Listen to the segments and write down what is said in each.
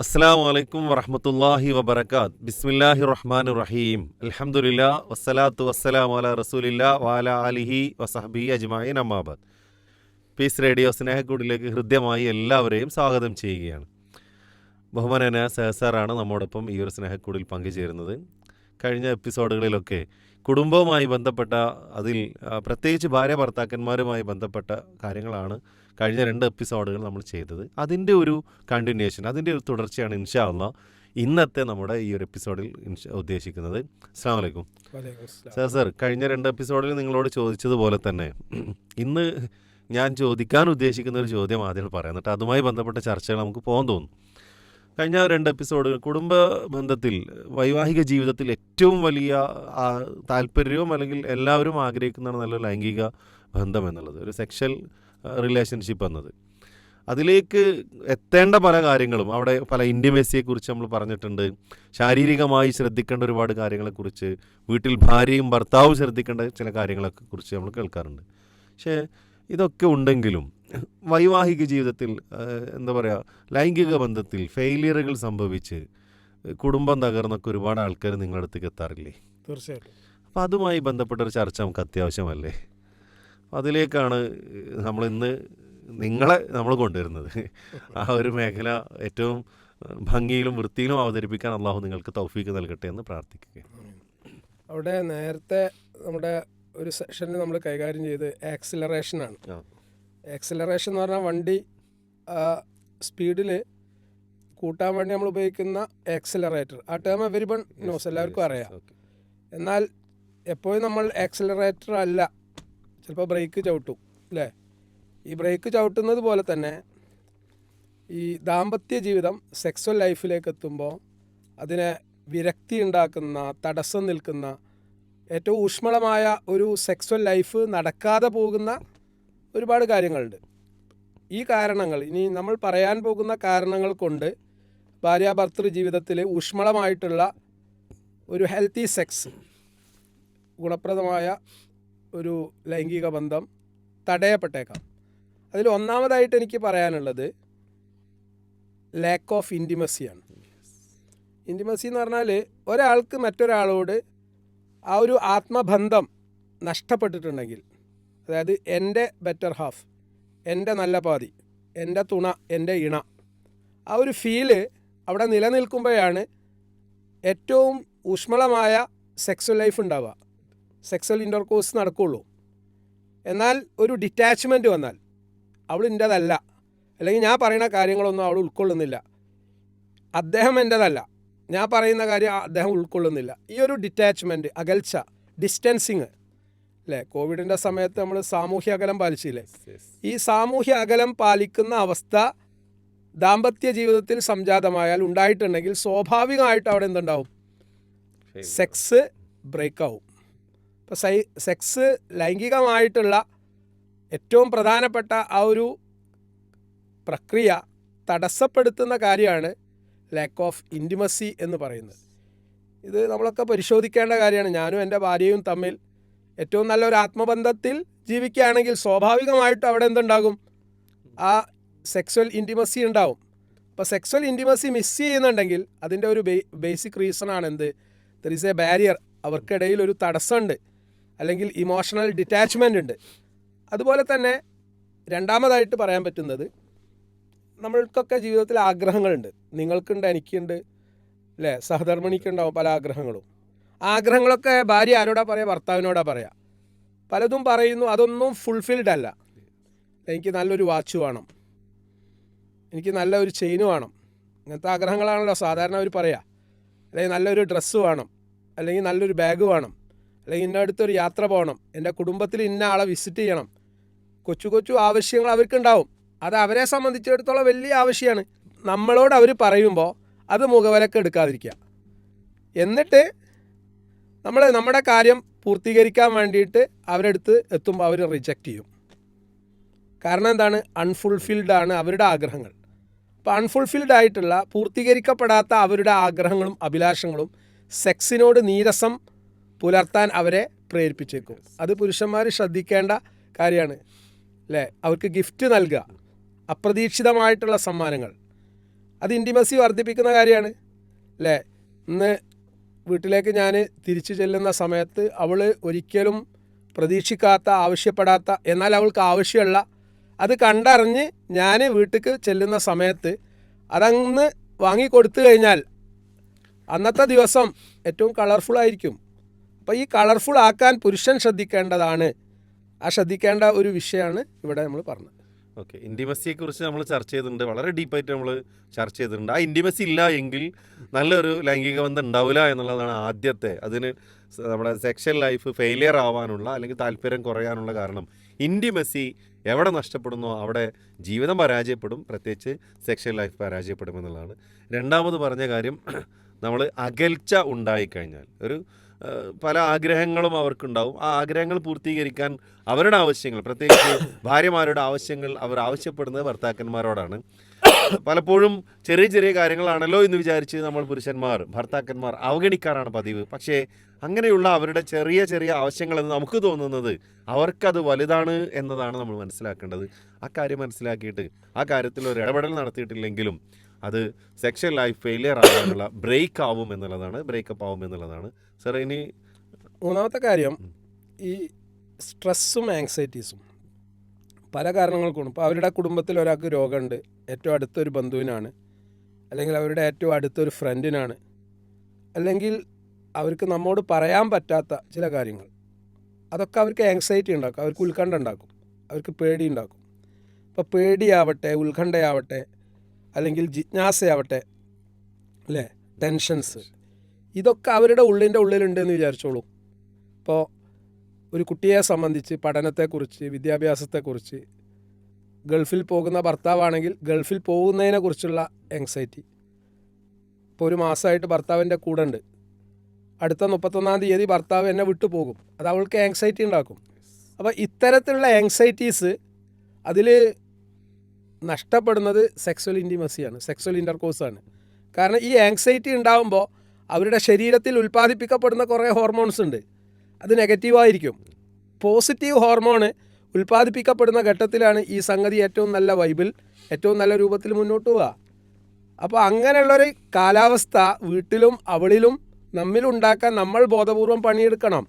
അസ്സലാമു അലൈക്കും വറഹ്മത്തുള്ളാഹി വബറകാത്ത്. ബിസ്മില്ലാഹിർ റഹ്മാനിർ റഹീം. അൽഹംദുലില്ലാ വസ്സലാത്തു വസ്സലാമു അലാ റസൂലില്ലാ വഅലാ ആലിഹി വസഹ്ബിഹി അജ്മഈൻ അമ്മാ ബഅദ്. പീസ് റേഡിയോ സ്നേഹക്കൂടിലേക്ക് ഹൃദ്യമായി എല്ലാവരെയും സ്വാഗതം ചെയ്യുകയാണ്. ബഹുമാനനായ സഹസാറാണ് നമ്മോടൊപ്പം ഈ ഒരു സ്നേഹക്കൂടിൽ പങ്കുചേരുന്നത്. കഴിഞ്ഞ എപ്പിസോഡുകളിലൊക്കെ കുടുംബവുമായി ബന്ധപ്പെട്ട അതിൽ പ്രത്യേകിച്ച് ഭാര്യ ഭർത്താക്കന്മാരുമായി ബന്ധപ്പെട്ട കാര്യങ്ങളാണ് കഴിഞ്ഞ 2 എപ്പിസോഡുകൾ നമ്മൾ ചെയ്തത്. അതിൻ്റെ ഒരു കണ്ടിന്യൂഷൻ, അതിൻ്റെ ഒരു തുടർച്ചയാണ് ഇൻഷാ അല്ലാഹ് ഇന്നത്തെ നമ്മുടെ ഈ ഒരു എപ്പിസോഡിൽ ഉദ്ദേശിക്കുന്നത്. അസ്സലാമു അലൈക്കും സർ. കഴിഞ്ഞ 2 എപ്പിസോഡിൽ നിങ്ങളോട് ചോദിച്ചതുപോലെ തന്നെ ഇന്ന് ഞാൻ ചോദിക്കാൻ ഉദ്ദേശിക്കുന്ന ഒരു ചോദ്യം ആദ്യം പറയാം, എന്നിട്ട് അതുമായി ബന്ധപ്പെട്ട ചർച്ചകൾ നമുക്ക് പോകാൻ തോന്നും. കഴിഞ്ഞ 2 എപ്പിസോഡുകൾ കുടുംബ ബന്ധത്തിൽ, വൈവാഹിക ജീവിതത്തിൽ ഏറ്റവും വലിയ താല്പര്യവും അല്ലെങ്കിൽ എല്ലാവരും ആഗ്രഹിക്കുന്നതാണ് നല്ല ലൈംഗിക ബന്ധം എന്നുള്ളത്, ഒരു സെക്ഷൽ റിലേഷൻഷിപ്പ് എന്നത്. അതിലേക്ക് എത്തേണ്ട പല കാര്യങ്ങളും, അവിടെ പല ഇൻറ്റിമസിയെക്കുറിച്ച് നമ്മൾ പറഞ്ഞിട്ടുണ്ട്, ശാരീരികമായി ശ്രദ്ധിക്കേണ്ട ഒരുപാട് കാര്യങ്ങളെക്കുറിച്ച്, വീട്ടിൽ ഭാര്യയും ഭർത്താവും ശ്രദ്ധിക്കേണ്ട ചില കാര്യങ്ങളൊക്കെ കുറിച്ച് നമ്മൾ കേൾക്കാറുണ്ട്. പക്ഷേ ഇതൊക്കെ ഉണ്ടെങ്കിലും വൈവാഹിക ജീവിതത്തിൽ എന്താ പറയുക, ലൈംഗിക ബന്ധത്തിൽ ഫെയിലിയറുകൾ സംഭവിച്ച് കുടുംബം തകർന്നൊക്കെ ഒരുപാട് ആൾക്കാർ നിങ്ങളുടെ അടുത്തേക്ക് എത്താറില്ലേ? തീർച്ചയായിട്ടും. അപ്പോൾ അതുമായി ബന്ധപ്പെട്ടൊരു ചർച്ച നമുക്ക് അത്യാവശ്യമല്ലേ? അതിലേക്കാണ് നമ്മളിന്ന് നിങ്ങളെ നമ്മൾ കൊണ്ടുവരുന്നത്. ആ ഒരു മേഖല ഏറ്റവും ഭംഗിയിലും വൃത്തിയിലും അവതരിപ്പിക്കാൻ അള്ളാഹു നിങ്ങൾക്ക് തൗഫീക്ക് നൽകട്ടെ എന്ന് പ്രാർത്ഥിക്കുക. അവിടെ നേരത്തെ നമ്മുടെ ഒരു സെഷനിൽ നമ്മൾ കൈകാര്യം ചെയ്ത് ആക്സിലറേഷനാണ്. ആക്സിലറേഷൻ എന്ന് പറഞ്ഞാൽ വണ്ടി സ്പീഡിൽ കൂട്ടാൻ വേണ്ടി നമ്മൾ ഉപയോഗിക്കുന്ന ആക്സിലറേറ്റർ. ആ ടേം എവരിവൺ നോസ്, എല്ലാവർക്കും അറിയാം. എന്നാൽ എപ്പോഴും നമ്മൾ ആക്സിലറേറ്റർ അല്ല, ചിലപ്പോൾ ബ്രേക്ക് ചവിട്ടും അല്ലേ? ഈ ബ്രേക്ക് ചവിട്ടുന്നത് പോലെ തന്നെ ഈ ദാമ്പത്യ ജീവിതം സെക്സ്വൽ ലൈഫിലേക്ക് എത്തുമ്പോൾ അതിനെ വിരക്തി ഉണ്ടാക്കുന്ന, തടസ്സം നിൽക്കുന്ന, ഏറ്റവും ഊഷ്മളമായ ഒരു സെക്സ്വൽ ലൈഫ് നടക്കാതെ പോകുന്ന ഒരുപാട് കാര്യങ്ങളുണ്ട്. ഈ കാരണങ്ങൾ, ഇനി നമ്മൾ പറയാൻ പോകുന്ന കാരണങ്ങൾ കൊണ്ട് ഭാര്യാഭർത്തൃ ജീവിതത്തിൽ ഊഷ്മളമായിട്ടുള്ള ഒരു ഹെൽത്തി സെക്സ്, ഗുണപ്രദമായ ഒരു ലൈംഗിക ബന്ധം തടയപ്പെട്ടേക്കാം. അതിൽ ഒന്നാമതായിട്ട് എനിക്ക് പറയാനുള്ളത് ലാക്ക് ഓഫ് ഇൻറ്റിമസിയാണ്. ഇൻറ്റിമസി എന്ന് പറഞ്ഞാൽ ഒരാൾക്ക് മറ്റൊരാളോട് ആ ഒരു ആത്മബന്ധം നഷ്ടപ്പെട്ടിട്ടുണ്ടെങ്കിൽ, അതായത് എൻ്റെ ബെറ്റർ ഹാഫ്, എൻ്റെ നല്ല പാതി, എൻ്റെ തുണ, എൻ്റെ ഇണ, ആ ഒരു ഫീല് അവിടെ നിലനിൽക്കുമ്പോഴാണ് ഏറ്റവും ഊഷ്മളമായ സെക്സ്വൽ ലൈഫ് ഉണ്ടാവുക, സെക്സ്വൽ ഇൻ്റർകോഴ്സ് നടക്കുകയുള്ളൂ. എന്നാൽ ഒരു ഡിറ്റാച്ച്മെൻറ്റ് വന്നാൽ, അവൾ എൻ്റേതല്ല, അല്ലെങ്കിൽ ഞാൻ പറയുന്ന കാര്യങ്ങളൊന്നും അവൾ ഉൾക്കൊള്ളുന്നില്ല, അദ്ദേഹം എൻ്റേതല്ല, ഞാൻ പറയുന്ന കാര്യം അദ്ദേഹം ഉൾക്കൊള്ളുന്നില്ല, ഈ ഒരു ഡിറ്റാച്ച്മെൻറ്റ്, അകൽച്ച, ഡിസ്റ്റൻസിങ് അല്ലേ? കോവിഡിൻ്റെ സമയത്ത് നമ്മൾ സാമൂഹ്യ അകലം പാലിച്ചില്ലേ? ഈ സാമൂഹ്യ അകലം പാലിക്കുന്ന അവസ്ഥ ദാമ്പത്യ ജീവിതത്തിൽ സംജാതമായാൽ, ഉണ്ടായിട്ടുണ്ടെങ്കിൽ സ്വാഭാവികമായിട്ട് അവിടെ എന്തുണ്ടാവും? സെക്സ് ബ്രേക്കാവും. ഇപ്പോൾ സെക്സ് ലൈംഗികമായിട്ടുള്ള ഏറ്റവും പ്രധാനപ്പെട്ട ആ ഒരു പ്രക്രിയ തടസ്സപ്പെടുത്തുന്ന കാര്യമാണ് ലാക്ക് ഓഫ് ഇൻറ്റിമസി എന്ന് പറയുന്നത്. ഇത് നമ്മളൊക്കെ പരിശോധിക്കേണ്ട കാര്യമാണ്. ഞാനും എൻ്റെ ഭാര്യയും തമ്മിൽ ഏറ്റവും നല്ലൊരു ആത്മബന്ധത്തിൽ ജീവിക്കുകയാണെങ്കിൽ സ്വാഭാവികമായിട്ടും അവിടെ എന്തുണ്ടാകും? ആ സെക്സ്വൽ ഇൻറ്റിമസി ഉണ്ടാവും. അപ്പോൾ സെക്സ്വൽ ഇൻറ്റിമസി മിസ് ചെയ്യുന്നുണ്ടെങ്കിൽ അതിൻ്റെ ഒരു ബേസിക് റീസണാണ് എന്ത്? ദർ ഈസ് എ ബാരിയർ, അവർക്കിടയിൽ ഒരു തടസ്സമുണ്ട്, അല്ലെങ്കിൽ ഇമോഷണൽ ഡിറ്റാച്ച്മെൻ്റ് ഉണ്ട്. അതുപോലെ തന്നെ രണ്ടാമതായിട്ട് പറയാൻ പറ്റുന്നത്, നമ്മൾക്കൊക്കെ ജീവിതത്തിൽ ആഗ്രഹങ്ങളുണ്ട്. നിങ്ങൾക്കുണ്ട്, എനിക്കുണ്ട് അല്ലേ? സഹധർമ്മിണിക്കുണ്ടാവും പല ആഗ്രഹങ്ങളും. ആഗ്രഹങ്ങളൊക്കെ ഭാര്യ ആരോടാ പറയുക? ഭർത്താവിനോടാ പറയുക. പലതും പറയുന്നു, അതൊന്നും ഫുൾഫിൽഡ് അല്ല. എനിക്ക് നല്ലൊരു വാച്ച് വേണം, എനിക്ക് നല്ലൊരു ചെയിൻ വേണം, ഇങ്ങനത്തെ ആഗ്രഹങ്ങളാണല്ലോ സാധാരണ അവർ പറയുക. അല്ലെങ്കിൽ നല്ലൊരു ഡ്രസ്സ് വേണം, അല്ലെങ്കിൽ നല്ലൊരു ബാഗ് വേണം, അല്ലെങ്കിൽ ഇന്ന അടുത്തൊരു യാത്ര പോകണം, എൻ്റെ കുടുംബത്തിൽ ഇന്ന ആളെ വിസിറ്റ് ചെയ്യണം. കൊച്ചു കൊച്ചു ആവശ്യങ്ങൾ അവർക്കുണ്ടാവും. അത് അവരെ സംബന്ധിച്ചിടത്തോളം വലിയ ആവശ്യമാണ്. നമ്മളോട് അവർ പറയുമ്പോൾ അത് മുഖവിലക്ക് എടുക്കാതിരിക്കുക. എന്നിട്ട് നമ്മുടെ കാര്യം പൂർത്തീകരിക്കാൻ വേണ്ടിയിട്ട് അവരെടുത്ത് എത്തുമ്പോൾ അവർ റിജക്റ്റ് ചെയ്യും. കാരണം എന്താണ്? അൺഫുൾഫിൽഡ് ആണ് അവരുടെ ആഗ്രഹങ്ങൾ. അപ്പോൾ അൺഫുൾഫിൽഡ് ആയിട്ടുള്ള, പൂർത്തീകരിക്കപ്പെടാത്ത അവരുടെ ആഗ്രഹങ്ങളും അഭിലാഷങ്ങളും സെക്സിനോട് നീരസം പുലർത്താൻ അവരെ പ്രേരിപ്പിച്ചേക്കും. അത് പുരുഷന്മാർ ശ്രദ്ധിക്കേണ്ട കാര്യമാണ് അല്ലേ? അവർക്ക് ഗിഫ്റ്റ് നൽകുക, അപ്രതീക്ഷിതമായിട്ടുള്ള സമ്മാനങ്ങൾ, അത് ഇൻറ്റിമസി വർദ്ധിപ്പിക്കുന്ന കാര്യമാണ് അല്ലേ. ഇന്ന് വീട്ടിലേക്ക് ഞാൻ തിരിച്ചു ചെല്ലുന്ന സമയത്ത് അവൾ ഒരിക്കലും പ്രതീക്ഷിക്കാത്ത, ആവശ്യപ്പെടാത്ത, എന്നാൽ അവൾക്ക് ആവശ്യമുള്ള അത് കണ്ടറിഞ്ഞ് ഞാൻ വീട്ടിലേക്ക് ചെല്ലുന്ന സമയത്ത് അതങ്ങ് വാങ്ങിക്കൊടുത്തു കഴിഞ്ഞാൽ അന്നത്തെ ദിവസം ഏറ്റവും കളർഫുള്ളായിരിക്കും. അപ്പോൾ ഈ കളർഫുൾ ആക്കാൻ പുരുഷൻ ശ്രദ്ധിക്കേണ്ടതാണ്. ആ ശ്രദ്ധിക്കേണ്ട ഒരു വിഷയമാണ് ഇവിടെ നമ്മൾ പറഞ്ഞത്. ഓക്കെ, ഇൻറ്റിമസിയെക്കുറിച്ച് നമ്മൾ ചർച്ച ചെയ്തിട്ടുണ്ട്, വളരെ ഡീപ്പായിട്ട് നമ്മൾ ചർച്ച ചെയ്തിട്ടുണ്ട്. ആ ഇൻറ്റിമസി ഇല്ല എങ്കിൽ നല്ലൊരു ലൈംഗിക ബന്ധം ഉണ്ടാവില്ല എന്നുള്ളതാണ് ആദ്യത്തെ. അതിന് നമ്മുടെ സെക്ഷൽ ലൈഫ് ഫെയിലിയർ ആവാനുള്ള അല്ലെങ്കിൽ താല്പര്യം കുറയാനുള്ള കാരണം ഇൻറ്റിമസി എവിടെ നഷ്ടപ്പെടുന്നോ അവിടെ ജീവിതം പരാജയപ്പെടും, പ്രത്യേകിച്ച് സെക്ഷൽ ലൈഫ് പരാജയപ്പെടും എന്നുള്ളതാണ്. രണ്ടാമത് പറഞ്ഞ കാര്യം, നമ്മൾ അകൽച്ച ഉണ്ടായിക്കഴിഞ്ഞാൽ പല ആഗ്രഹങ്ങളും അവർക്കുണ്ടാവും. ആ ആഗ്രഹങ്ങൾ പൂർത്തീകരിക്കാൻ അവരുടെ ആവശ്യങ്ങൾ, പ്രത്യേകിച്ച് ഭാര്യമാരുടെ ആവശ്യങ്ങൾ അവർ ആവശ്യപ്പെടുന്നത് ഭർത്താക്കന്മാരോടാണ്. പലപ്പോഴും ചെറിയ ചെറിയ കാര്യങ്ങളാണല്ലോ എന്ന് വിചാരിച്ച് നമ്മൾ ഭർത്താക്കന്മാർ അവഗണിക്കാറാണ് പതിവ്. പക്ഷേ അങ്ങനെയുള്ള അവരുടെ ചെറിയ ചെറിയ ആവശ്യങ്ങളെന്ന് നമുക്ക് തോന്നുന്നത് അവർക്കത് വലുതാണ് എന്നതാണ് നമ്മൾ മനസ്സിലാക്കേണ്ടത്. ആ കാര്യം മനസ്സിലാക്കിയിട്ട് ആ കാര്യത്തിൽ ഒരു ഇടപെടൽ നടത്തിയിട്ടില്ലെങ്കിലും അത് സെക്ഷൽ ലൈഫ് ഫെയിലിയർ ആവാനുള്ള ബ്രേക്കപ്പ് ആവും എന്നുള്ളതാണ്. സാർ, ഇനി മൂന്നാമത്തെ കാര്യം, ഈ സ്ട്രെസ്സും ആങ്സൈറ്റീസും പല കാരണങ്ങൾക്കും. ഇപ്പോൾ അവരുടെ കുടുംബത്തിൽ ഒരാൾക്ക് രോഗമുണ്ട്, ഏറ്റവും അടുത്തൊരു ബന്ധുവിനാണ്, അല്ലെങ്കിൽ അവരുടെ ഏറ്റവും അടുത്തൊരു ഫ്രണ്ടിനാണ്, അല്ലെങ്കിൽ അവർക്ക് നമ്മോട് പറയാൻ പറ്റാത്ത ചില കാര്യങ്ങൾ. അതൊക്കെ അവർക്ക് ആങ്സൈറ്റി ഉണ്ടാക്കും, അവർക്ക് ഉത്കണ്ഠ ഉണ്ടാക്കും, അവർക്ക് പേടി ഉണ്ടാക്കും. അപ്പോൾ പേടിയാവട്ടെ, ഉത്കണ്ഠയാവട്ടെ, അല്ലെങ്കിൽ ജിജ്ഞാസയാവട്ടെ, അല്ലേ, ടെൻഷൻസ്, ഇതൊക്കെ അവരുടെ ഉള്ളിലുണ്ടെന്ന് വിചാരിച്ചോളൂ. ഇപ്പോൾ ഒരു കുട്ടിയെ സംബന്ധിച്ച് പഠനത്തെക്കുറിച്ച്, വിദ്യാഭ്യാസത്തെക്കുറിച്ച്, ഗൾഫിൽ പോകുന്ന ഭർത്താവാണെങ്കിൽ ഗൾഫിൽ പോകുന്നതിനെക്കുറിച്ചുള്ള ആങ്സൈറ്റി. ഇപ്പോൾ ഒരു മാസമായിട്ട് ഭർത്താവിൻ്റെ കൂടെ ഉണ്ട്, അടുത്ത 31-ാം തീയതി ഭർത്താവ് എന്നെ വിട്ടു പോകും, അത് അവൾക്ക് ആങ്സൈറ്റി ഉണ്ടാക്കും. അപ്പോൾ ഇത്തരത്തിലുള്ള ആങ്സൈറ്റീസ് അതിൽ നഷ്ടപ്പെടുന്നത് സെക്സ്വൽ ഇൻറ്റിമസിയാണ്, സെക്സ്വൽ ഇൻ്റർകോഴ്സാണ്. കാരണം ഈ ആങ്സൈറ്റി ഉണ്ടാകുമ്പോൾ അവരുടെ ശരീരത്തിൽ ഉൽപ്പാദിപ്പിക്കപ്പെടുന്ന കുറേ ഹോർമോൺസ് ഉണ്ട്, അത് നെഗറ്റീവായിരിക്കും. പോസിറ്റീവ് ഹോർമോൺ ഉൽപ്പാദിപ്പിക്കപ്പെടുന്ന ഘട്ടത്തിലാണ് ഈ സംഗതി ഏറ്റവും നല്ല വൈബിൽ, ഏറ്റവും നല്ല രൂപത്തിൽ മുന്നോട്ട് പോവുക. അപ്പോൾ അങ്ങനെയുള്ളൊരു കാലാവസ്ഥ വീട്ടിലും അവളിലും നമ്മിലുണ്ടാക്കാൻ നമ്മൾ ബോധപൂർവം പണിയെടുക്കണം.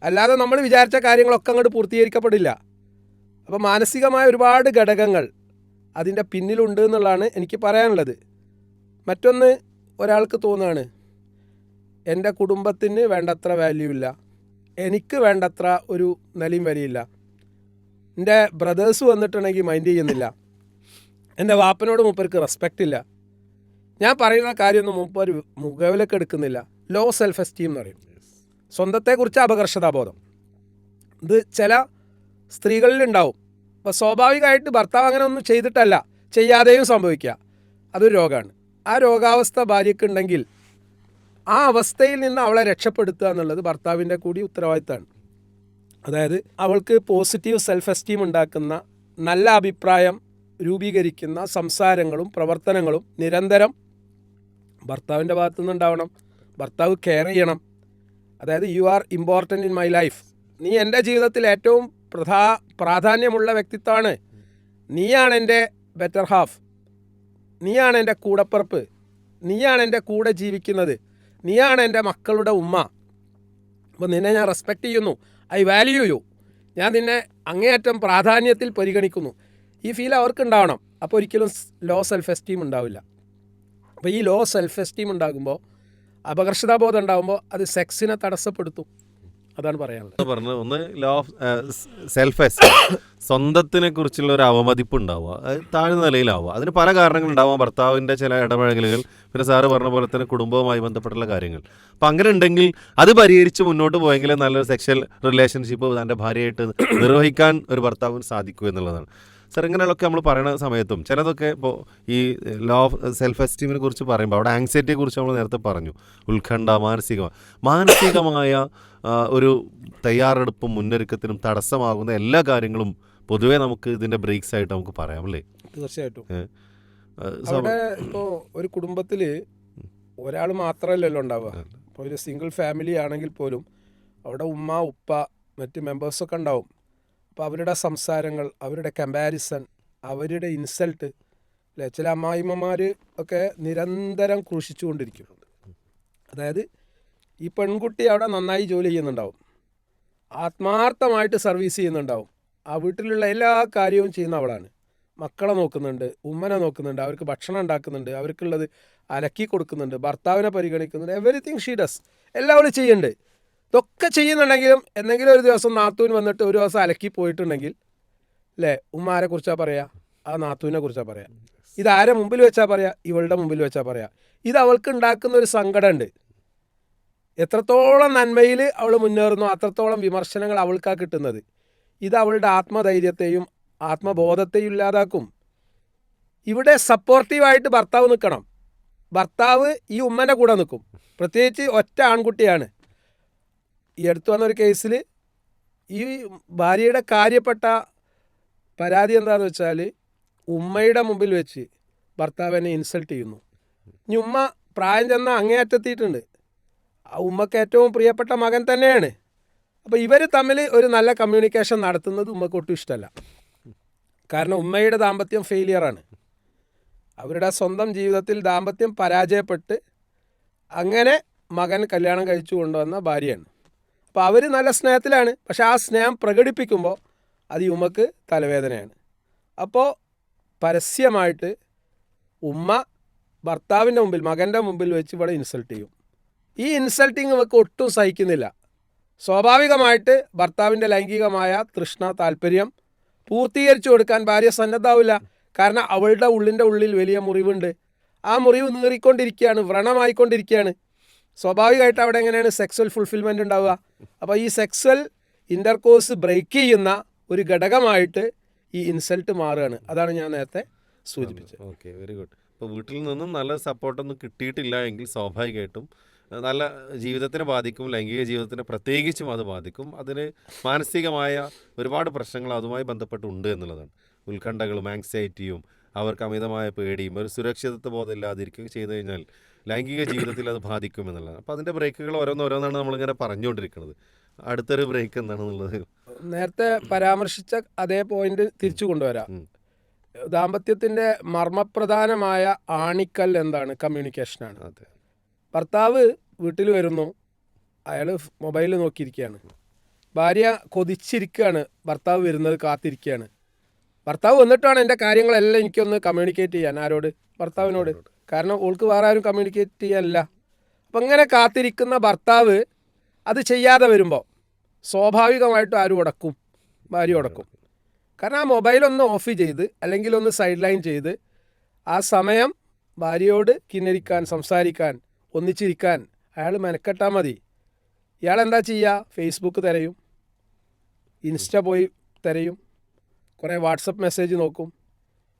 അല്ലാതെ നമ്മൾ വിചാരിച്ച കാര്യങ്ങളൊക്കെ അങ്ങോട്ട് പൂർത്തീകരിക്കപ്പെടില്ല. അപ്പോൾ മാനസികമായ ഒരുപാട് ഘടകങ്ങൾ അതിൻ്റെ പിന്നിലുണ്ട് എന്നുള്ളതാണ് എനിക്ക് പറയാനുള്ളത്. മറ്റൊന്ന്, ഒരാൾക്ക് തോന്നുകയാണ് എൻ്റെ കുടുംബത്തിന് വേണ്ടത്ര വാല്യൂ ഇല്ല, എനിക്ക് വേണ്ടത്ര ഒരു നിലയും വിലയില്ല, എൻ്റെ ബ്രദേഴ്സ് വന്നിട്ടുണ്ടെങ്കിൽ മൈൻഡ് ചെയ്യുന്നില്ല, എൻ്റെ വാപ്പനോട് മൂപ്പർക്ക് റെസ്പെക്റ്റ് ഇല്ല, ഞാൻ പറയുന്ന കാര്യമൊന്നും മൂപ്പർ മുഖവിലേക്ക് എടുക്കുന്നില്ല. ലോ സെൽഫ് എസ്റ്റീം എന്ന് പറയും, സ്വന്തത്തെക്കുറിച്ച് അപകർഷതാബോധം. ഇത് ചില സ്ത്രീകളിലുണ്ടാവും. അപ്പോൾ സ്വാഭാവികമായിട്ട് ഭർത്താവ് അങ്ങനെ ഒന്നും ചെയ്തിട്ടല്ല, ചെയ്യാതെയും സംഭവിക്കുക, അതൊരു രോഗമാണ്. ആ രോഗാവസ്ഥ ഭാര്യയ്ക്കുണ്ടെങ്കിൽ ആ അവസ്ഥയിൽ നിന്ന് അവളെ രക്ഷപ്പെടുത്തുക എന്നുള്ളത് ഭർത്താവിൻ്റെ കൂടി ഉത്തരവാദിത്തമാണ്. അതായത് അവൾക്ക് പോസിറ്റീവ് സെൽഫ് എസ്റ്റീം ഉണ്ടാക്കുന്ന, നല്ല അഭിപ്രായം രൂപീകരിക്കുന്ന സംസാരങ്ങളും പ്രവർത്തനങ്ങളും നിരന്തരം ഭർത്താവിൻ്റെ ഭാഗത്തു നിന്നുണ്ടാവണം. ഭർത്താവ് കെയർ ചെയ്യണം. അതായത് you are important in my life, നീ എൻ്റെ ജീവിതത്തിൽ ഏറ്റവും പ്രാധാന്യമുള്ള വ്യക്തിത്വമാണ്, നീയാണ് എൻ്റെ ബെറ്റർ ഹാഫ്, നീയാണ് എൻ്റെ കൂടപ്പിറപ്പ്, നീയാണ് എൻ്റെ കൂടെ ജീവിക്കുന്നത്, നീയാണ് എൻ്റെ മക്കളുടെ ഉമ്മ. അപ്പോൾ നിന്നെ ഞാൻ റെസ്പെക്റ്റ് ചെയ്യുന്നു, ഐ വാല്യൂ യു, ഞാൻ നിന്നെ അങ്ങേയറ്റം പ്രാധാന്യത്തിൽ പരിഗണിക്കുന്നു. ഈ ഫീൽ അവർക്ക് ഉണ്ടാവണം. അപ്പോൾ ഒരിക്കലും ലോ സെൽഫ് എസ്റ്റീം ഉണ്ടാവില്ല. അപ്പോൾ ഈ ലോ സെൽഫ് എസ്റ്റീം ഉണ്ടാകുമ്പോൾ, അപകർഷതാബോധം ഉണ്ടാകുമ്പോൾ അത് സെക്സിനെ തടസ്സപ്പെടുത്തും. അതാണ് പറയാനുള്ളത്. പറഞ്ഞത് ഒന്ന്, ലോ ഓഫ് സെൽഫ് എസ്റ്റീം, സ്വന്തത്തിനെ കുറിച്ചുള്ള ഒരു അവമതിപ്പ് ഉണ്ടാവുക, അത് താഴ്ന്ന നിലയിലാവുക. അതിന് പല കാരണങ്ങളുണ്ടാവാം. ഭർത്താവിൻ്റെ ചില ഇടപഴകലുകൾ, പിന്നെ സാറ് പറഞ്ഞ പോലെ തന്നെ കുടുംബവുമായി ബന്ധപ്പെട്ടുള്ള കാര്യങ്ങൾ. അപ്പം അങ്ങനെ ഉണ്ടെങ്കിൽ അത് പരിഹരിച്ച് മുന്നോട്ട് പോയെങ്കിൽ നല്ലൊരു സെക്ഷൽ റിലേഷൻഷിപ്പ് തൻ്റെ ഭാര്യയായിട്ട് നിർവഹിക്കാൻ ഒരു ഭർത്താവിന് സാധിക്കൂ എന്നുള്ളതാണ്. സാർ, ഇങ്ങനെയുള്ളതൊക്കെ നമ്മൾ പറയുന്ന സമയത്തും ചിലതൊക്കെ ഇപ്പോൾ ഈ ലോ ഓഫ് സെൽഫ് എസ്റ്റീമിനെ കുറിച്ച് പറയുമ്പോൾ അവിടെ ആങ്സൈറ്റിയെ കുറിച്ച് നമ്മൾ നേരത്തെ പറഞ്ഞു, ഉത്കണ്ഠ, മാനസികമായ ഒരു തയ്യാറെടുപ്പും മുന്നൊരുക്കത്തിനും തടസ്സമാകുന്ന എല്ലാ കാര്യങ്ങളും പൊതുവേ നമുക്ക് ഇതിൻ്റെ ബ്രേക്സ് ആയിട്ട് നമുക്ക് പറയാം, അല്ലേ? തീർച്ചയായിട്ടും. അവിടെ ഇപ്പോൾ ഒരു കുടുംബത്തിൽ ഒരാൾ മാത്രമല്ലല്ലോ ഉണ്ടാവുക. ഇപ്പോൾ ഒരു സിംഗിൾ ഫാമിലി ആണെങ്കിൽ പോലും അവിടെ ഉമ്മ, ഉപ്പ, മറ്റ് മെമ്പേഴ്സൊക്കെ ഉണ്ടാവും. അപ്പോൾ അവരുടെ സംസാരങ്ങൾ, അവരുടെ കമ്പാരിസൺ, അവരുടെ ഇൻസൾട്ട്, അല്ലേ? ചില അമ്മായിമ്മമാർ ഒക്കെ നിരന്തരം ക്രൂശിച്ചുകൊണ്ടിരിക്കും. അതായത് ഈ പെൺകുട്ടി അവിടെ നന്നായി ജോലി ചെയ്യുന്നുണ്ടാവും, ആത്മാർത്ഥമായിട്ട് സർവീസ് ചെയ്യുന്നുണ്ടാവും, ആ വീട്ടിലുള്ള എല്ലാ കാര്യവും ചെയ്യുന്ന അവളാണ്. മക്കളെ നോക്കുന്നുണ്ട്, ഉമ്മനെ നോക്കുന്നുണ്ട്, അവർക്ക് ഭക്ഷണം ഉണ്ടാക്കുന്നുണ്ട്, അവർക്കുള്ളത് അലക്കി കൊടുക്കുന്നുണ്ട്, ഭർത്താവിനെ പരിഗണിക്കുന്നുണ്ട്, എവറിത്തിങ് ഷീ ഡസ്, എല്ലാവരും ചെയ്യുന്നുണ്ട്. ഇതൊക്കെ ചെയ്യുന്നുണ്ടെങ്കിലും എന്തെങ്കിലും ഒരു ദിവസം നാത്തൂൻ വന്നിട്ട് ഒരു ദിവസം അലക്കി പോയിട്ടുണ്ടെങ്കിൽ, അല്ലേ, ഉമ്മ ആരെ കുറിച്ചാണ് പറയുക? ആ നാത്തൂനെ കുറിച്ചാണ് പറയുക. ഇതാരെ മുമ്പിൽ വെച്ചാൽ പറയുക? ഇവളുടെ മുമ്പിൽ വെച്ചാൽ പറയുക. ഇത് അവൾക്ക് ഉണ്ടാക്കുന്ന ഒരു സങ്കടമുണ്ട്. എത്രത്തോളം നന്മയിൽ അവൾ മുന്നേറുന്നു അത്രത്തോളം വിമർശനങ്ങൾ അവൾക്കാണ് കിട്ടുന്നത്. ഇത് അവളുടെ ആത്മധൈര്യത്തെയും ആത്മബോധത്തെയും ഇല്ലാതാക്കും. ഇവിടെ സപ്പോർട്ടീവായിട്ട് ഭർത്താവ് നിൽക്കണം. ഭർത്താവ് ഈ ഉമ്മൻ്റെ കൂടെ നിൽക്കും. പ്രത്യേകിച്ച് ഒറ്റ ആൺകുട്ടിയാണ്. ഈ അടുത്ത് വന്നൊരു കേസിൽ ഈ ഭാര്യയുടെ കാര്യപ്പെട്ട പരാതി എന്താണെന്ന് വെച്ചാൽ, ഉമ്മയുടെ മുമ്പിൽ വെച്ച് ഭർത്താവിനെ ഇൻസൾട്ട് ചെയ്യുന്നു. ഇനി ഉമ്മ പ്രായം ചെന്നാൽ അങ്ങേയറ്റെത്തിയിട്ടുണ്ട്. ആ ഉമ്മക്ക് ഏറ്റവും പ്രിയപ്പെട്ട മകൻ തന്നെയാണ്. അപ്പോൾ ഇവർ തമ്മിൽ ഒരു നല്ല കമ്മ്യൂണിക്കേഷൻ നടത്തുന്നത് ഉമ്മക്ക് ഒട്ടും ഇഷ്ടമല്ല. കാരണം ഉമ്മയുടെ ദാമ്പത്യം ഫെയിലിയറാണ്. അവരുടെ സ്വന്തം ജീവിതത്തിൽ ദാമ്പത്യം പരാജയപ്പെട്ട് അങ്ങനെ മകൻ കല്യാണം കഴിച്ചു കൊണ്ടുവന്ന ഭാര്യയാണ്. അപ്പോൾ അവർ നല്ല സ്നേഹത്തിലാണ്. പക്ഷെ ആ സ്നേഹം പ്രകടിപ്പിക്കുമ്പോൾ അത് ഈ ഉമ്മക്ക് തലവേദനയാണ്. അപ്പോൾ പരസ്യമായിട്ട് ഉമ്മ ഭർത്താവിൻ്റെ മുമ്പിൽ, മകൻ്റെ മുമ്പിൽ വെച്ച് ഇവിടെ ഇൻസൾട്ട് ചെയ്യും. ഈ ഇൻസൾട്ടിങ് ഇവർക്ക് ഒട്ടും സഹിക്കുന്നില്ല. സ്വാഭാവികമായിട്ട് ഭർത്താവിൻ്റെ ലൈംഗികമായ തൃഷ്ണ, താല്പര്യം പൂർത്തീകരിച്ചു കൊടുക്കാൻ ഭാര്യ സന്നദ്ധാവില്ല. കാരണം അവളുടെ ഉള്ളിൽ വലിയ മുറിവുണ്ട്. ആ മുറിവ് നീറിക്കൊണ്ടിരിക്കുകയാണ്, വ്രണമായിക്കൊണ്ടിരിക്കുകയാണ്. സ്വാഭാവികമായിട്ട് അവിടെ എങ്ങനെയാണ് സെക്സ്വൽ ഫുൾഫിൽമെൻ്റ് ഉണ്ടാവുക? അപ്പോൾ ഈ സെക്സ്വൽ ഇൻ്റർകോഴ്സ് ബ്രേക്ക് ചെയ്യുന്ന ഒരു ഘടകമായിട്ട് ഈ ഇൻസൾട്ട് മാറുകയാണ്. അതാണ് ഞാൻ നേരത്തെ സൂചിപ്പിച്ചത്. Okay, very good. ഇപ്പോൾ വീട്ടിൽ നിന്നും നല്ല സപ്പോർട്ടൊന്നും കിട്ടിയിട്ടില്ല എങ്കിൽ സ്വാഭാവികമായിട്ടും നല്ല ജീവിതത്തിനെ ബാധിക്കും, ലൈംഗിക ജീവിതത്തിനെ പ്രത്യേകിച്ചും അത് ബാധിക്കും. അതിന് മാനസികമായ ഒരുപാട് പ്രശ്നങ്ങൾ അതുമായി ബന്ധപ്പെട്ടുണ്ട് എന്നുള്ളതാണ്. ഉത്കണ്ഠകളും ആങ്സൈറ്റിയും അവർക്ക് അമിതമായ പേടിയും ഒരു സുരക്ഷിതത്വ ബോധം ഇല്ലാതിരിക്കുകയും ചെയ്തു കഴിഞ്ഞാൽ ലൈംഗിക ജീവിതത്തിൽ അത് ബാധിക്കും എന്നുള്ളതാണ്. അപ്പോൾ അതിൻ്റെ ബ്രേക്കുകൾ ഓരോന്നോരോന്നാണ് നമ്മളിങ്ങനെ പറഞ്ഞുകൊണ്ടിരിക്കുന്നത്. അടുത്തൊരു ബ്രേക്ക് എന്താണെന്നുള്ളത് നേരത്തെ പരാമർശിച്ച അതേ പോയിന്റ് തിരിച്ചു കൊണ്ടുവരാം. ദാമ്പത്യത്തിൻ്റെ മർമ്മപ്രധാനമായ ആണിക്കൽ എന്താണ്? കമ്മ്യൂണിക്കേഷനാണ്. അതെ. ഭർത്താവ് വീട്ടിൽ വരുന്നു, അയാൾ മൊബൈൽ നോക്കിയിരിക്കുകയാണ്. ഭാര്യ കൊതിച്ചിരിക്കുകയാണ്, ഭർത്താവ് വരുന്നത് കാത്തിരിക്കുകയാണ്. ഭർത്താവ് വന്നിട്ടാണ് എൻ്റെ കാര്യങ്ങളെല്ലാം എനിക്കൊന്ന് കമ്മ്യൂണിക്കേറ്റ് ചെയ്യാൻ. ആരോട്? ഭർത്താവിനോട്. കാരണം ഓൾക്ക് വേറെ ആരും കമ്മ്യൂണിക്കേറ്റ് ചെയ്യാനില്ല. അപ്പം ഇങ്ങനെ കാത്തിരിക്കുന്ന ഭർത്താവ് അത് ചെയ്യാതെ വരുമ്പോൾ സ്വാഭാവികമായിട്ടും ആരും ഉടക്കും, ഭാര്യ ഉടക്കും. കാരണം ആ മൊബൈലൊന്ന് ഓഫ് ചെയ്ത് അല്ലെങ്കിൽ ഒന്ന് സൈഡ് ലൈൻ ചെയ്ത് ആ സമയം ഭാര്യയോട് കിന്നരിക്കാൻ, സംസാരിക്കാൻ, ഒന്നിച്ചിരിക്കാൻ അയാൾ മെനക്കെട്ടാൽ മതി. ഇയാൾ എന്താ ചെയ്യുക? ഫേസ്ബുക്ക് തിരയും, ഇൻസ്റ്റ പോയി തിരയും, കുറേ വാട്സപ്പ് മെസ്സേജ് നോക്കും.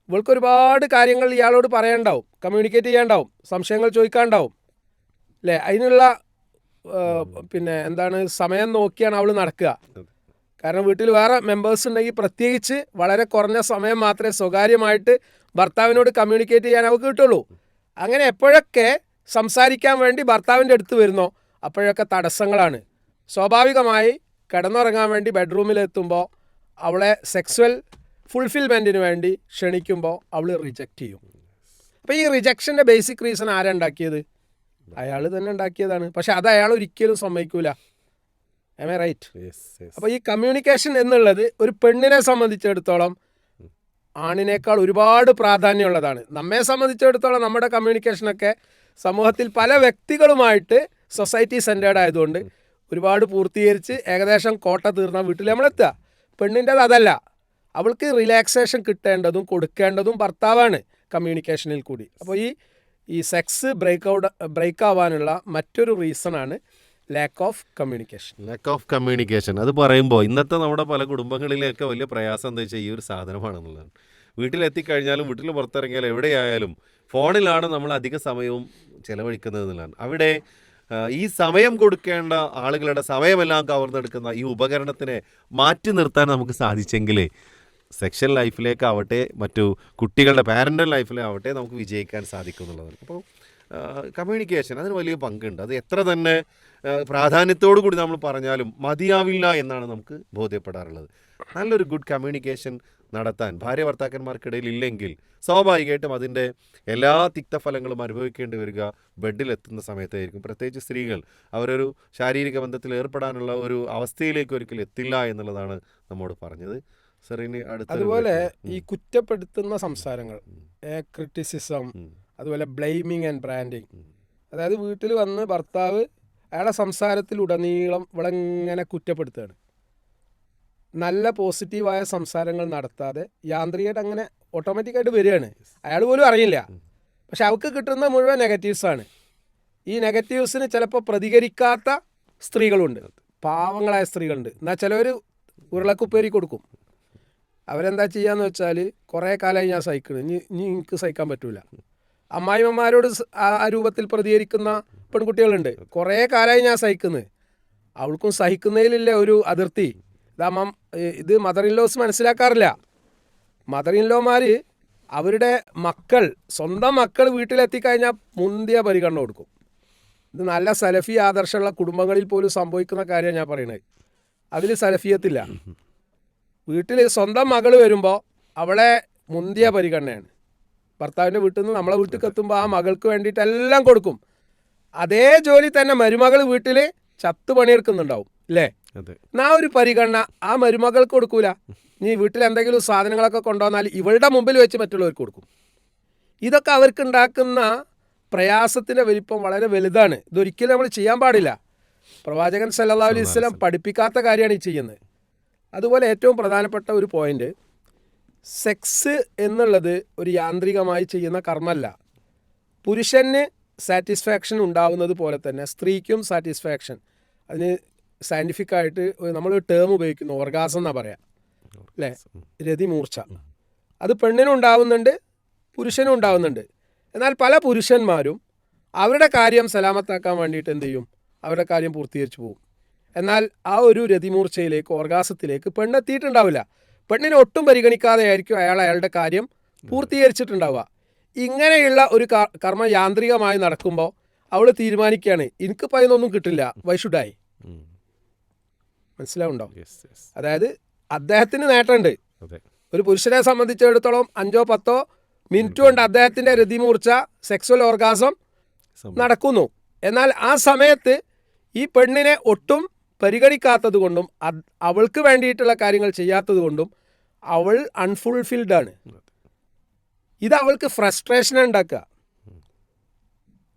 ഇവൾക്ക് ഒരുപാട് കാര്യങ്ങൾ ഇയാളോട് പറയാനുണ്ടാവും, കമ്മ്യൂണിക്കേറ്റ് ചെയ്യാനുണ്ടാവും, സംശയങ്ങൾ ചോദിക്കാനുണ്ടാവും, അല്ലേ? അതിനുള്ള സമയം നോക്കിയാണ് അവൾ നടക്കുക. കാരണം വീട്ടിൽ വേറെ മെമ്പേഴ്സ് ഉണ്ടെങ്കിൽ പ്രത്യേകിച്ച് വളരെ കുറഞ്ഞ സമയം മാത്രമേ സ്വകാര്യമായിട്ട് ഭർത്താവിനോട് കമ്മ്യൂണിക്കേറ്റ് ചെയ്യാൻ അവൾക്ക് കിട്ടുള്ളൂ. അങ്ങനെ എപ്പോഴൊക്കെ സംസാരിക്കാൻ വേണ്ടി ഭർത്താവിൻ്റെ അടുത്ത് വരുന്നോ അപ്പോഴൊക്കെ തടസ്സങ്ങളാണ്. സ്വാഭാവികമായി കിടന്നുറങ്ങാൻ വേണ്ടി ബെഡ്റൂമിലെത്തുമ്പോൾ അവളെ സെക്സ്വൽ ഫുൾഫിൽമെൻറ്റിന് വേണ്ടി ക്ഷണിക്കുമ്പോൾ അവൾ റിജക്റ്റ് ചെയ്യും. അപ്പോൾ ഈ റിജക്ഷൻ്റെ ബേസിക് റീസൺ ആരാ ഉണ്ടാക്കിയത്? അയാൾ തന്നെ ഉണ്ടാക്കിയതാണ്. പക്ഷെ അത് അയാൾ ഒരിക്കലും സമ്മതിക്കൂല. Am I right? അപ്പോൾ ഈ കമ്മ്യൂണിക്കേഷൻ എന്നുള്ളത് ഒരു പെണ്ണിനെ സംബന്ധിച്ചിടത്തോളം ആണിനേക്കാൾ ഒരുപാട് പ്രാധാന്യമുള്ളതാണ്. നമ്മെ സംബന്ധിച്ചിടത്തോളം നമ്മുടെ കമ്മ്യൂണിക്കേഷനൊക്കെ സമൂഹത്തിൽ പല വ്യക്തികളുമായിട്ട് സൊസൈറ്റി സെൻറ്റേർഡ് ആയതുകൊണ്ട് ഒരുപാട് പൂർത്തീകരിച്ച് ഏകദേശം കോട്ട തീർന്ന വീട്ടിൽ നമ്മളെത്തുക. പെണ്ണിൻ്റെത് അതല്ല. അവൾക്ക് റിലാക്സേഷൻ കിട്ടേണ്ടതും കൊടുക്കേണ്ടതും ഭർത്താവാണ് കമ്മ്യൂണിക്കേഷനിൽ കൂടി. അപ്പോൾ ഈ സെക്സ് ബ്രേക്ക് ആവാനുള്ള മറ്റൊരു റീസണാണ് ലാക്ക് ഓഫ് കമ്മ്യൂണിക്കേഷൻ. അത് പറയുമ്പോൾ ഇന്നത്തെ നമ്മുടെ പല കുടുംബങ്ങളിലേക്ക് വലിയ പ്രയാസം എന്താ വെച്ചാൽ ഈ ഒരു സാധനമാണെന്നുള്ളതാണ്. വീട്ടിലെത്തിക്കഴിഞ്ഞാലും വീട്ടിൽ പുറത്തിറങ്ങിയാലും എവിടെയായാലും ഫോണിലാണ് നമ്മൾ അധിക സമയവും ചിലവഴിക്കുന്നത് എന്നുള്ളതാണ്. അവിടെ ഈ സമയം കൊടുക്കേണ്ട ആളുകളുടെ സമയമെല്ലാം കവർന്നെടുക്കുന്ന ഈ ഉപകരണത്തിനെ മാറ്റി നിർത്താൻ നമുക്ക് സാധിച്ചെങ്കിൽ സെക്ഷൽ ലൈഫിലേക്കാവട്ടെ മറ്റു കുട്ടികളുടെ പാരൻ്റൽ ലൈഫിലാവട്ടെ നമുക്ക് വിജയിക്കാൻ സാധിക്കും എന്നുള്ളതാണ്. അപ്പോൾ കമ്മ്യൂണിക്കേഷൻ അതിന് വലിയ പങ്കുണ്ട്. അത് എത്ര തന്നെ പ്രാധാന്യത്തോടു കൂടി നമ്മൾ പറഞ്ഞാലും മതിയാവില്ല എന്നാണ് നമുക്ക് ബോധ്യപ്പെടാറുള്ളത്. നല്ലൊരു ഗുഡ് കമ്മ്യൂണിക്കേഷൻ നടത്താൻ ഭാര്യ ഭർത്താക്കന്മാർക്കിടയിൽ ഇല്ലെങ്കിൽ സ്വാഭാവികമായിട്ടും അതിൻ്റെ എല്ലാ തിക്തഫലങ്ങളും അനുഭവിക്കേണ്ടി വരിക ബെഡിലെത്തുന്ന സമയത്തായിരിക്കും. പ്രത്യേകിച്ച് സ്ത്രീകൾ അവരൊരു ശാരീരിക ബന്ധത്തിൽ ഏർപ്പെടാനുള്ള ഒരു അവസ്ഥയിലേക്ക് ഒരിക്കലും എത്തില്ല എന്നുള്ളതാണ് നമ്മോട് പറഞ്ഞത്. സർ, ഇനി അടുത്ത അതുപോലെ ഈ കുറ്റപ്പെടുത്തുന്ന സംസാരങ്ങൾ, ക്രിറ്റിസിസം, അതുപോലെ ബ്ലെയിമിങ് ആൻഡ് ബ്രാൻഡിങ്, അതായത് വീട്ടിൽ വന്ന് ഭർത്താവ് അയാളുടെ സംസാരത്തിലുടനീളം ഇവിടെ ഇങ്ങനെ കുറ്റപ്പെടുത്തുകയാണ്. നല്ല പോസിറ്റീവായ സംസാരങ്ങൾ നടത്താതെ യാന്ത്രികമായിട്ട് അങ്ങനെ ഓട്ടോമാറ്റിക്കായിട്ട് വരികയാണ്. അയാൾ പോലും അറിയില്ല. പക്ഷെ അവൾക്ക് കിട്ടുന്ന മുഴുവൻ നെഗറ്റീവ്സാണ്. ഈ നെഗറ്റീവ്സിന് ചിലപ്പോൾ പ്രതികരിക്കാത്ത സ്ത്രീകളുണ്ട്, പാവങ്ങളായ സ്ത്രീകളുണ്ട്. എന്നാൽ ചിലവർ ഉരുളക്കുപ്പേരി കൊടുക്കും. അവരെന്താ ചെയ്യാന്ന് വെച്ചാൽ, കുറേ കാലമായി ഞാൻ സഹിക്കണം, ഇനി എനിക്ക് സഹിക്കാൻ പറ്റൂല. അമ്മായിമ്മമാരോട് ആ രൂപത്തിൽ പ്രതികരിക്കുന്ന പെൺകുട്ടികളുണ്ട്. കുറേ കാലമായി ഞാൻ സഹിക്കുന്നത്. അവൾക്കും സഹിക്കുന്നതിലില്ല ഒരു അതിർത്തി. ഇത് മദർ ഇൻലോസ് മനസ്സിലാക്കാറില്ല. മദർ ഇൻലോമാർ അവരുടെ മക്കൾ, സ്വന്തം മക്കൾ വീട്ടിലെത്തിക്കഴിഞ്ഞാൽ മുന്തിയ പരിഗണന കൊടുക്കും. ഇത് നല്ല സലഫി ആദർശമുള്ള കുടുംബങ്ങളിൽ പോലും സംഭവിക്കുന്ന കാര്യമാണ് ഞാൻ പറയുന്നത്. അതിൽ സലഫിയത്തില്ല. വീട്ടിൽ സ്വന്തം മകൾ വരുമ്പോൾ അവളെ മുന്തിയ പരിഗണനയാണ്. ഭർത്താവിൻ്റെ വീട്ടിൽ നിന്ന് നമ്മളെ വീട്ടിൽ എത്തുമ്പോൾ ആ മകൾക്ക് വേണ്ടിയിട്ട് എല്ലാം കൊടുക്കും. അതേ ജോലി തന്നെ മരുമകൾ വീട്ടിൽ ചത്ത് പണിയെടുക്കുന്നുണ്ടാവും, അല്ലേ? ആ ഒരു പരിഗണന ആ മരുമകൾക്ക് കൊടുക്കൂല. നീ വീട്ടിൽ എന്തെങ്കിലും സാധനങ്ങളൊക്കെ കൊണ്ടുവന്നാൽ ഇവളുടെ മുമ്പിൽ വെച്ച് മറ്റുള്ളവർക്ക് കൊടുക്കും. ഇതൊക്കെ അവർക്കുണ്ടാക്കുന്ന പ്രയാസത്തിൻ്റെ വലിപ്പം വളരെ വലുതാണ്. ഇതൊരിക്കലും നമ്മൾ ചെയ്യാൻ പാടില്ല. പ്രവാചകൻ സല്ലല്ലാഹു അലൈഹി വസല്ലം പഠിപ്പിക്കാത്ത കാര്യമാണ് ഈ ചെയ്യുന്നത്. അതുപോലെ ഏറ്റവും പ്രധാനപ്പെട്ട ഒരു പോയിന്റ്, സെക്സ് എന്നുള്ളത് ഒരു യാന്ത്രികമായി ചെയ്യുന്ന കർമ്മമല്ല. പുരുഷന് സാറ്റിസ്ഫാക്ഷൻ ഉണ്ടാവുന്നത് പോലെ തന്നെ സ്ത്രീക്കും സാറ്റിസ്ഫാക്ഷൻ, അതിന് സയൻറ്റിഫിക്കായിട്ട് നമ്മളൊരു ടേം ഉപയോഗിക്കുന്നു, ഓർഗാസം എന്നാണ് പറയാം, അല്ലേ? രതിമൂർച്ച. അത് പെണ്ണിനും ഉണ്ടാവുന്നുണ്ട്, പുരുഷനും ഉണ്ടാവുന്നുണ്ട്. എന്നാൽ പല പുരുഷന്മാരും അവരുടെ കാര്യം സലാമത്താക്കാൻ വേണ്ടിയിട്ട് എന്ത് ചെയ്യും? അവരുടെ കാര്യം പൂർത്തീകരിച്ചു പോകും. എന്നാൽ ആ ഒരു രതിമൂർച്ചയിലേക്ക്, ഓർഗാസത്തിലേക്ക് പെണ്ണെത്തിയിട്ടുണ്ടാവില്ല. പെണ്ണിനെ ഒട്ടും പരിഗണിക്കാതെ ആയിരിക്കും അയാളുടെ കാര്യം പൂർത്തീകരിച്ചിട്ടുണ്ടാവുക. ഇങ്ങനെയുള്ള ഒരു കർമ്മം യാന്ത്രികമായി നടക്കുമ്പോൾ അവൾ തീരുമാനിക്കുകയാണ്, എനിക്കിപ്പോൾ അതിനൊന്നും കിട്ടില്ല, വൈഷുഡായി. മനസ്സിലാവുണ്ടോ? അതായത് അദ്ദേഹത്തിന് നേട്ടമുണ്ട്. ഒരു പുരുഷനെ സംബന്ധിച്ചിടത്തോളം 5-10 മിനിറ്റ് കൊണ്ട് അദ്ദേഹത്തിൻ്റെ രതിമൂർച്ച, സെക്സ്വൽ ഓർഗാസം നടക്കുന്നു. എന്നാൽ ആ സമയത്ത് ഈ പെണ്ണിനെ ഒട്ടും പരിഗണിക്കാത്തത് കൊണ്ടും അവൾക്ക് വേണ്ടിയിട്ടുള്ള കാര്യങ്ങൾ ചെയ്യാത്തത് കൊണ്ടും അവൾ അൺഫുൾഫിൽഡ് ആണ്. ഇത് അവൾക്ക് ഫ്രസ്ട്രേഷൻ ഉണ്ടാക്കുക.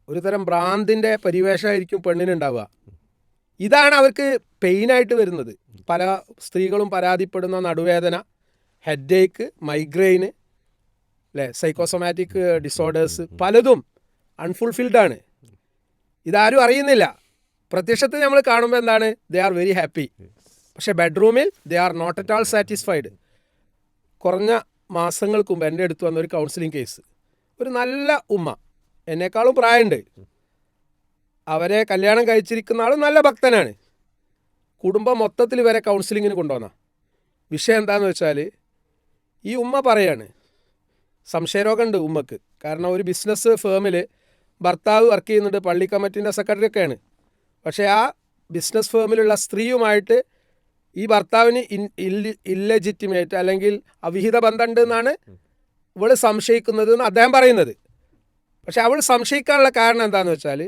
ഒരു തരം ഭ്രാന്തിൻ്റെ പരിവേഷമായിരിക്കും പെണ്ണിനുണ്ടാവുക. ഇതാണ് അവർക്ക് പെയിനായിട്ട് വരുന്നത്. പല സ്ത്രീകളും പരാതിപ്പെടുന്ന നടുവേദന, ഹെഡേക്ക്, മൈഗ്രെയിന്, അല്ലേ, സൈക്കോസൊമാറ്റിക് ഡിസോർഡേഴ്സ് പലതും അൺഫുൾഫിൽഡ് ആണ്. ഇതാരും അറിയുന്നില്ല. പ്രത്യക്ഷത്തിൽ നമ്മൾ കാണുമ്പോൾ എന്താണ്, ദേ ആർ വെരി ഹാപ്പി. പക്ഷേ ബെഡ്റൂമിൽ they are not at all satisfied. കുറഞ്ഞ മാസങ്ങൾക്ക് മുമ്പ് എൻ്റെ അടുത്ത് വന്ന ഒരു കൗൺസിലിംഗ് കേസ്, ഒരു നല്ല ഉമ്മ, എന്നെക്കാളും പ്രായമുണ്ട്, അവരെ കല്യാണം കഴിച്ചിരിക്കുന്ന ആളും നല്ല ഭക്തനാണ്. കുടുംബം മൊത്തത്തിൽ വരെ കൗൺസിലിങ്ങിന് കൊണ്ടുവന്ന വിഷയം എന്താണെന്ന് വെച്ചാൽ, ഈ ഉമ്മ പറയാണ് സംശയരോഗമുണ്ട് ഉമ്മക്ക്. കാരണം ഒരു ബിസിനസ് ഫേമിൽ ഭർത്താവ് വർക്ക് ചെയ്യുന്നുണ്ട്, പള്ളി കമ്മിറ്റിൻ്റെ സെക്രട്ടറി ഒക്കെയാണ്. പക്ഷേ ആ ബിസിനസ് ഫേമിലുള്ള സ്ത്രീയുമായിട്ട് ഈ ഭർത്താവിന് ഇല്ലെജിറ്റിമേറ്റ് അല്ലെങ്കിൽ അവിഹിത ബന്ധമുണ്ട് എന്നാണ് ഇവൾ സംശയിക്കുന്നത് എന്ന് അദ്ദേഹം പറയുന്നത്. പക്ഷെ അവൾ സംശയിക്കാനുള്ള കാരണം എന്താണെന്ന് വെച്ചാൽ,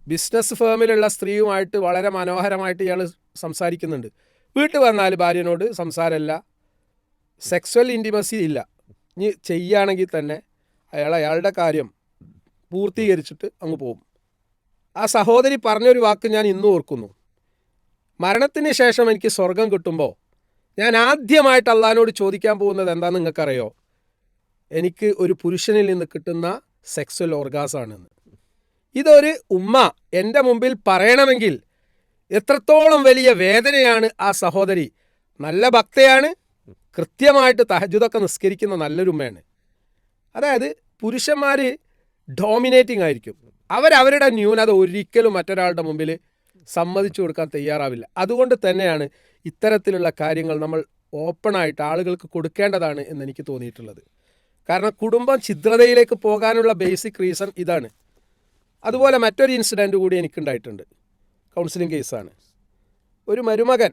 ബിസിനസ് ഫേമിലുള്ള സ്ത്രീയുമായിട്ട് വളരെ മനോഹരമായിട്ട് ഇയാൾ സംസാരിക്കുന്നുണ്ട്. വീട്ടിൽ വന്നാൽ ഭാര്യനോട് സംസാരമില്ല, സെക്സ്വൽ ഇൻറ്റിമസി ഇല്ല. ഇനി ചെയ്യുകയാണെങ്കിൽ തന്നെ അയാളുടെ കാര്യം പൂർത്തീകരിച്ചിട്ട് അങ്ങ് പോകും. ആ സഹോദരി പറഞ്ഞൊരു വാക്ക് ഞാൻ ഇന്നും ഓർക്കുന്നു. മരണത്തിന് ശേഷം എനിക്ക് സ്വർഗം കിട്ടുമ്പോൾ ഞാൻ ആദ്യമായിട്ട് അള്ളാഹിനോട് ചോദിക്കാൻ പോകുന്നത് എന്താണെന്ന് നിങ്ങൾക്കറിയോ? എനിക്ക് ഒരു പുരുഷനിൽ നിന്ന് കിട്ടുന്ന സെക്സ്വൽ ഓർഗാസാണെന്ന്. ഇതൊരു ഉമ്മ എൻ്റെ മുമ്പിൽ പറയണമെങ്കിൽ എത്രത്തോളം വലിയ വേദനയാണ് ആ സഹോദരി. നല്ല ഭക്തയാണ്, കൃത്യമായിട്ട് തഹജ്ജുദൊക്കെ നിസ്കരിക്കുന്ന നല്ലൊരു ഉമ്മയാണ്. അതായത് പുരുഷന്മാർ ഡോമിനേറ്റിംഗ് ആയിരിക്കും. അവരവരുടെ ന്യൂനത ഒരിക്കലും മറ്റൊരാളുടെ മുമ്പിൽ സമ്മതിച്ചു കൊടുക്കാൻ തയ്യാറാവില്ല. അതുകൊണ്ട് തന്നെയാണ് ഇത്തരത്തിലുള്ള കാര്യങ്ങൾ നമ്മൾ ഓപ്പണായിട്ട് ആളുകൾക്ക് കൊടുക്കേണ്ടതാണ് എന്നെനിക്ക് തോന്നിയിട്ടുള്ളത്. കാരണം കുടുംബം ഛിദ്രതയിലേക്ക് പോകാനുള്ള ബേസിക് റീസൺ ഇതാണ്. അതുപോലെ മറ്റൊരു ഇൻസിഡൻറ്റ് കൂടി എനിക്കുണ്ടായിട്ടുണ്ട്. കൗൺസിലിംഗ് കേസാണ്. ഒരു മരുമകൻ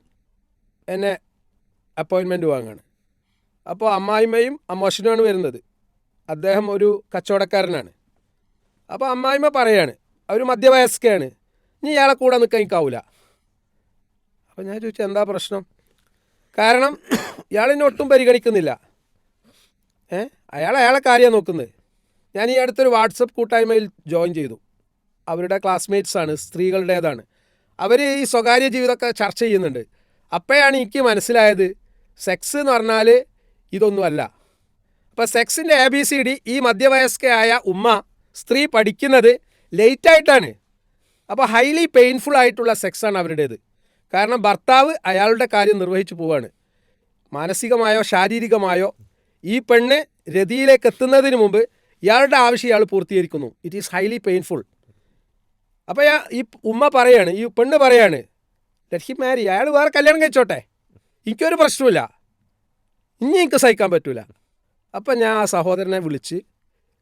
എന്നെ അപ്പോയിൻമെൻറ്റ് വാങ്ങാണ്. അപ്പോൾ അമ്മായിമ്മയും അമ്മോഷനുമാണ് വരുന്നത്. അദ്ദേഹം ഒരു കച്ചവടക്കാരനാണ്. അപ്പോൾ അമ്മായിമ്മ പറയാണ്, അവർ മധ്യവയസ്കയാണ്, ഇനി ഇയാളെ കൂടെ നിൽക്കാൻ എനിക്കാവില്ല. അപ്പോൾ ഞാൻ ചോദിച്ചു എന്താ പ്രശ്നം? കാരണം ഇയാളെന്നെ ഒട്ടും പരിഗണിക്കുന്നില്ല. അയാളെ കാര്യമാണ് നോക്കുന്നത്. ഞാൻ ഈ അടുത്തൊരു വാട്സപ്പ് കൂട്ടായ്മയിൽ ജോയിൻ ചെയ്തു. അവരുടെ ക്ലാസ്മേറ്റ്സാണ്, സ്ത്രീകളുടേതാണ്. അവർ ഈ സ്വകാര്യ ജീവിതമൊക്കെ ചർച്ച ചെയ്യുന്നുണ്ട്. അപ്പോഴാണ് എനിക്ക് മനസ്സിലായത് സെക്സ് എന്ന് പറഞ്ഞാൽ ഇതൊന്നുമല്ല. അപ്പോൾ സെക്സിൻ്റെ ABCD ഈ മധ്യവയസ്കയായ ഉമ്മ സ്ത്രീ പഠിക്കുന്നത് ലേറ്റായിട്ടാണ്. അപ്പോൾ ഹൈലി പെയിൻഫുൾ ആയിട്ടുള്ള സെക്സാണ് അവരുടേത്. കാരണം ഭർത്താവ് അയാളുടെ കാര്യം നിർവഹിച്ചു പോവാണ്. മാനസികമായോ ശാരീരികമായോ ഈ പെണ്ണ് രതിയിലേക്ക് എത്തുന്നതിന് മുമ്പ് ഇയാളുടെ ആവശ്യം ഇയാൾ പൂർത്തീകരിക്കുന്നു. It is highly painful. അപ്പോൾ ഈ ഉമ്മ പറയാണ്, ഈ പെണ്ണ് പറയാണ്, ലെറ്റ് ഹി മാരി, അയാൾ വേറെ കല്യാണം കഴിച്ചോട്ടെ, എനിക്കൊരു പ്രശ്നമില്ല, ഇനി എനിക്ക് സഹിക്കാൻ പറ്റില്ല. അപ്പം ഞാൻ ആ സഹോദരനെ വിളിച്ച്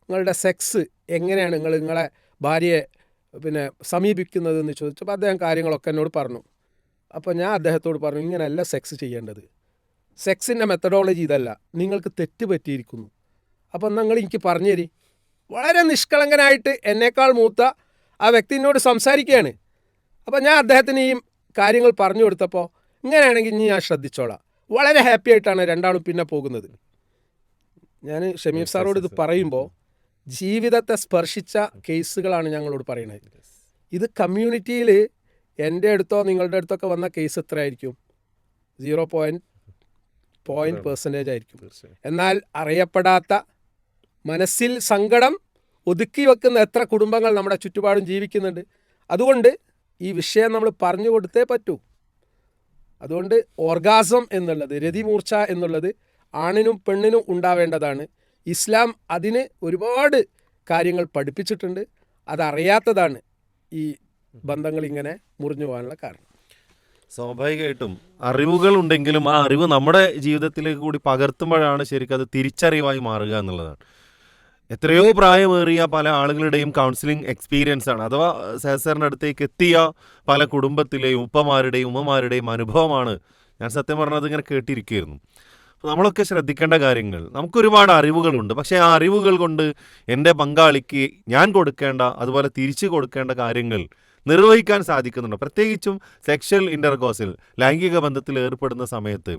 നിങ്ങളുടെ സെക്സ് എങ്ങനെയാണ് നിങ്ങളെ ഭാര്യയെ സമീപിക്കുന്നതെന്ന് ചോദിച്ചപ്പോൾ അദ്ദേഹം കാര്യങ്ങളൊക്കെ എന്നോട് പറഞ്ഞു. അപ്പോൾ ഞാൻ അദ്ദേഹത്തോട് പറഞ്ഞു, ഇങ്ങനെയല്ല സെക്സ് ചെയ്യേണ്ടത്, സെക്സിൻ്റെ മെത്തഡോളജി ഇതല്ല, നിങ്ങൾക്ക് തെറ്റ് പറ്റിയിരിക്കുന്നു. അപ്പം നിങ്ങൾ എനിക്ക് പറഞ്ഞു തരി. വളരെ നിഷ്കളങ്കനായിട്ട് എന്നേക്കാൾ മൂത്ത ആ വ്യക്തിനോട് സംസാരിക്കുകയാണ്. അപ്പോൾ ഞാൻ അദ്ദേഹത്തിന് ഈ കാര്യങ്ങൾ പറഞ്ഞു കൊടുത്തപ്പോൾ ഇങ്ങനെയാണെങ്കിൽ ഇനി ഞാൻ ശ്രദ്ധിച്ചോളാം. വളരെ ഹാപ്പി ആയിട്ടാണ് രണ്ടാളും പിന്നെ പോകുന്നത്. ഞാൻ ഷമീർ സാറോട് ഇത് പറയുമ്പോൾ ജീവിതത്തെ സ്പർശിച്ച കേസുകളാണ് ഞങ്ങളോട് പറയുന്നത്. ഇത് കമ്മ്യൂണിറ്റിയിൽ എൻ്റെ അടുത്തോ നിങ്ങളുടെ അടുത്തൊക്കെ വന്ന കേസ് എത്രയായിരിക്കും? 0.0% ആയിരിക്കും. എന്നാൽ അറിയപ്പെടാത്ത, മനസ്സിൽ സങ്കടം ഒതുക്കി വെക്കുന്ന എത്ര കുടുംബങ്ങൾ നമ്മുടെ ചുറ്റുപാടും ജീവിക്കുന്നുണ്ട്. അതുകൊണ്ട് ഈ വിഷയം നമ്മൾ പറഞ്ഞു കൊടുത്തേ പറ്റൂ. അതുകൊണ്ട് ഓർഗാസം എന്നുള്ളത്, രതിമൂർച്ച എന്നുള്ളത് ആണിനും പെണ്ണിനും ഉണ്ടാവേണ്ടതാണ്. ഇസ്ലാം അതിന് ഒരുപാട് കാര്യങ്ങൾ പഠിപ്പിച്ചിട്ടുണ്ട്. അതറിയാത്തതാണ് ഈ ബന്ധങ്ങൾ ഇങ്ങനെ മുറിഞ്ഞു പോകാനുള്ള കാരണം. സ്വാഭാവികമായിട്ടും അറിവുകൾ ഉണ്ടെങ്കിലും ആ അറിവ് നമ്മുടെ ജീവിതത്തിലേക്ക് കൂടി പകർത്തുമ്പോഴാണ് ശരിക്കും അത് തിരിച്ചറിവായി മാറുക എന്നുള്ളതാണ്. എത്രയോ പ്രായമേറിയ പല ആളുകളുടെയും കൗൺസിലിംഗ് എക്സ്പീരിയൻസ് ആണ്, അഥവാ സഹസറിൻ്റെ അടുത്തേക്ക് എത്തിയ പല കുടുംബത്തിലെയും ഉപ്പമാരുടെയും ഉമ്മമാരുടെയും അനുഭവമാണ് ഞാൻ സത്യം പറഞ്ഞത് ഇങ്ങനെ കേട്ടിരിക്കുകയായിരുന്നു. അപ്പോൾ നമ്മളൊക്കെ ശ്രദ്ധിക്കേണ്ട കാര്യങ്ങൾ, നമുക്കൊരുപാട് അറിവുകളുണ്ട്, പക്ഷേ ആ അറിവുകൾ കൊണ്ട് എൻ്റെ പങ്കാളിക്ക് ഞാൻ കൊടുക്കേണ്ട, അതുപോലെ തിരിച്ചു കൊടുക്കേണ്ട കാര്യങ്ങൾ നിർവഹിക്കാൻ സാധിക്കുന്നുണ്ടോ? പ്രത്യേകിച്ചും സെക്ഷൽ ഇൻ്റർകോഴ്സിൽ, ലൈംഗിക ബന്ധത്തിൽ ഏർപ്പെടുന്ന സമയത്ത്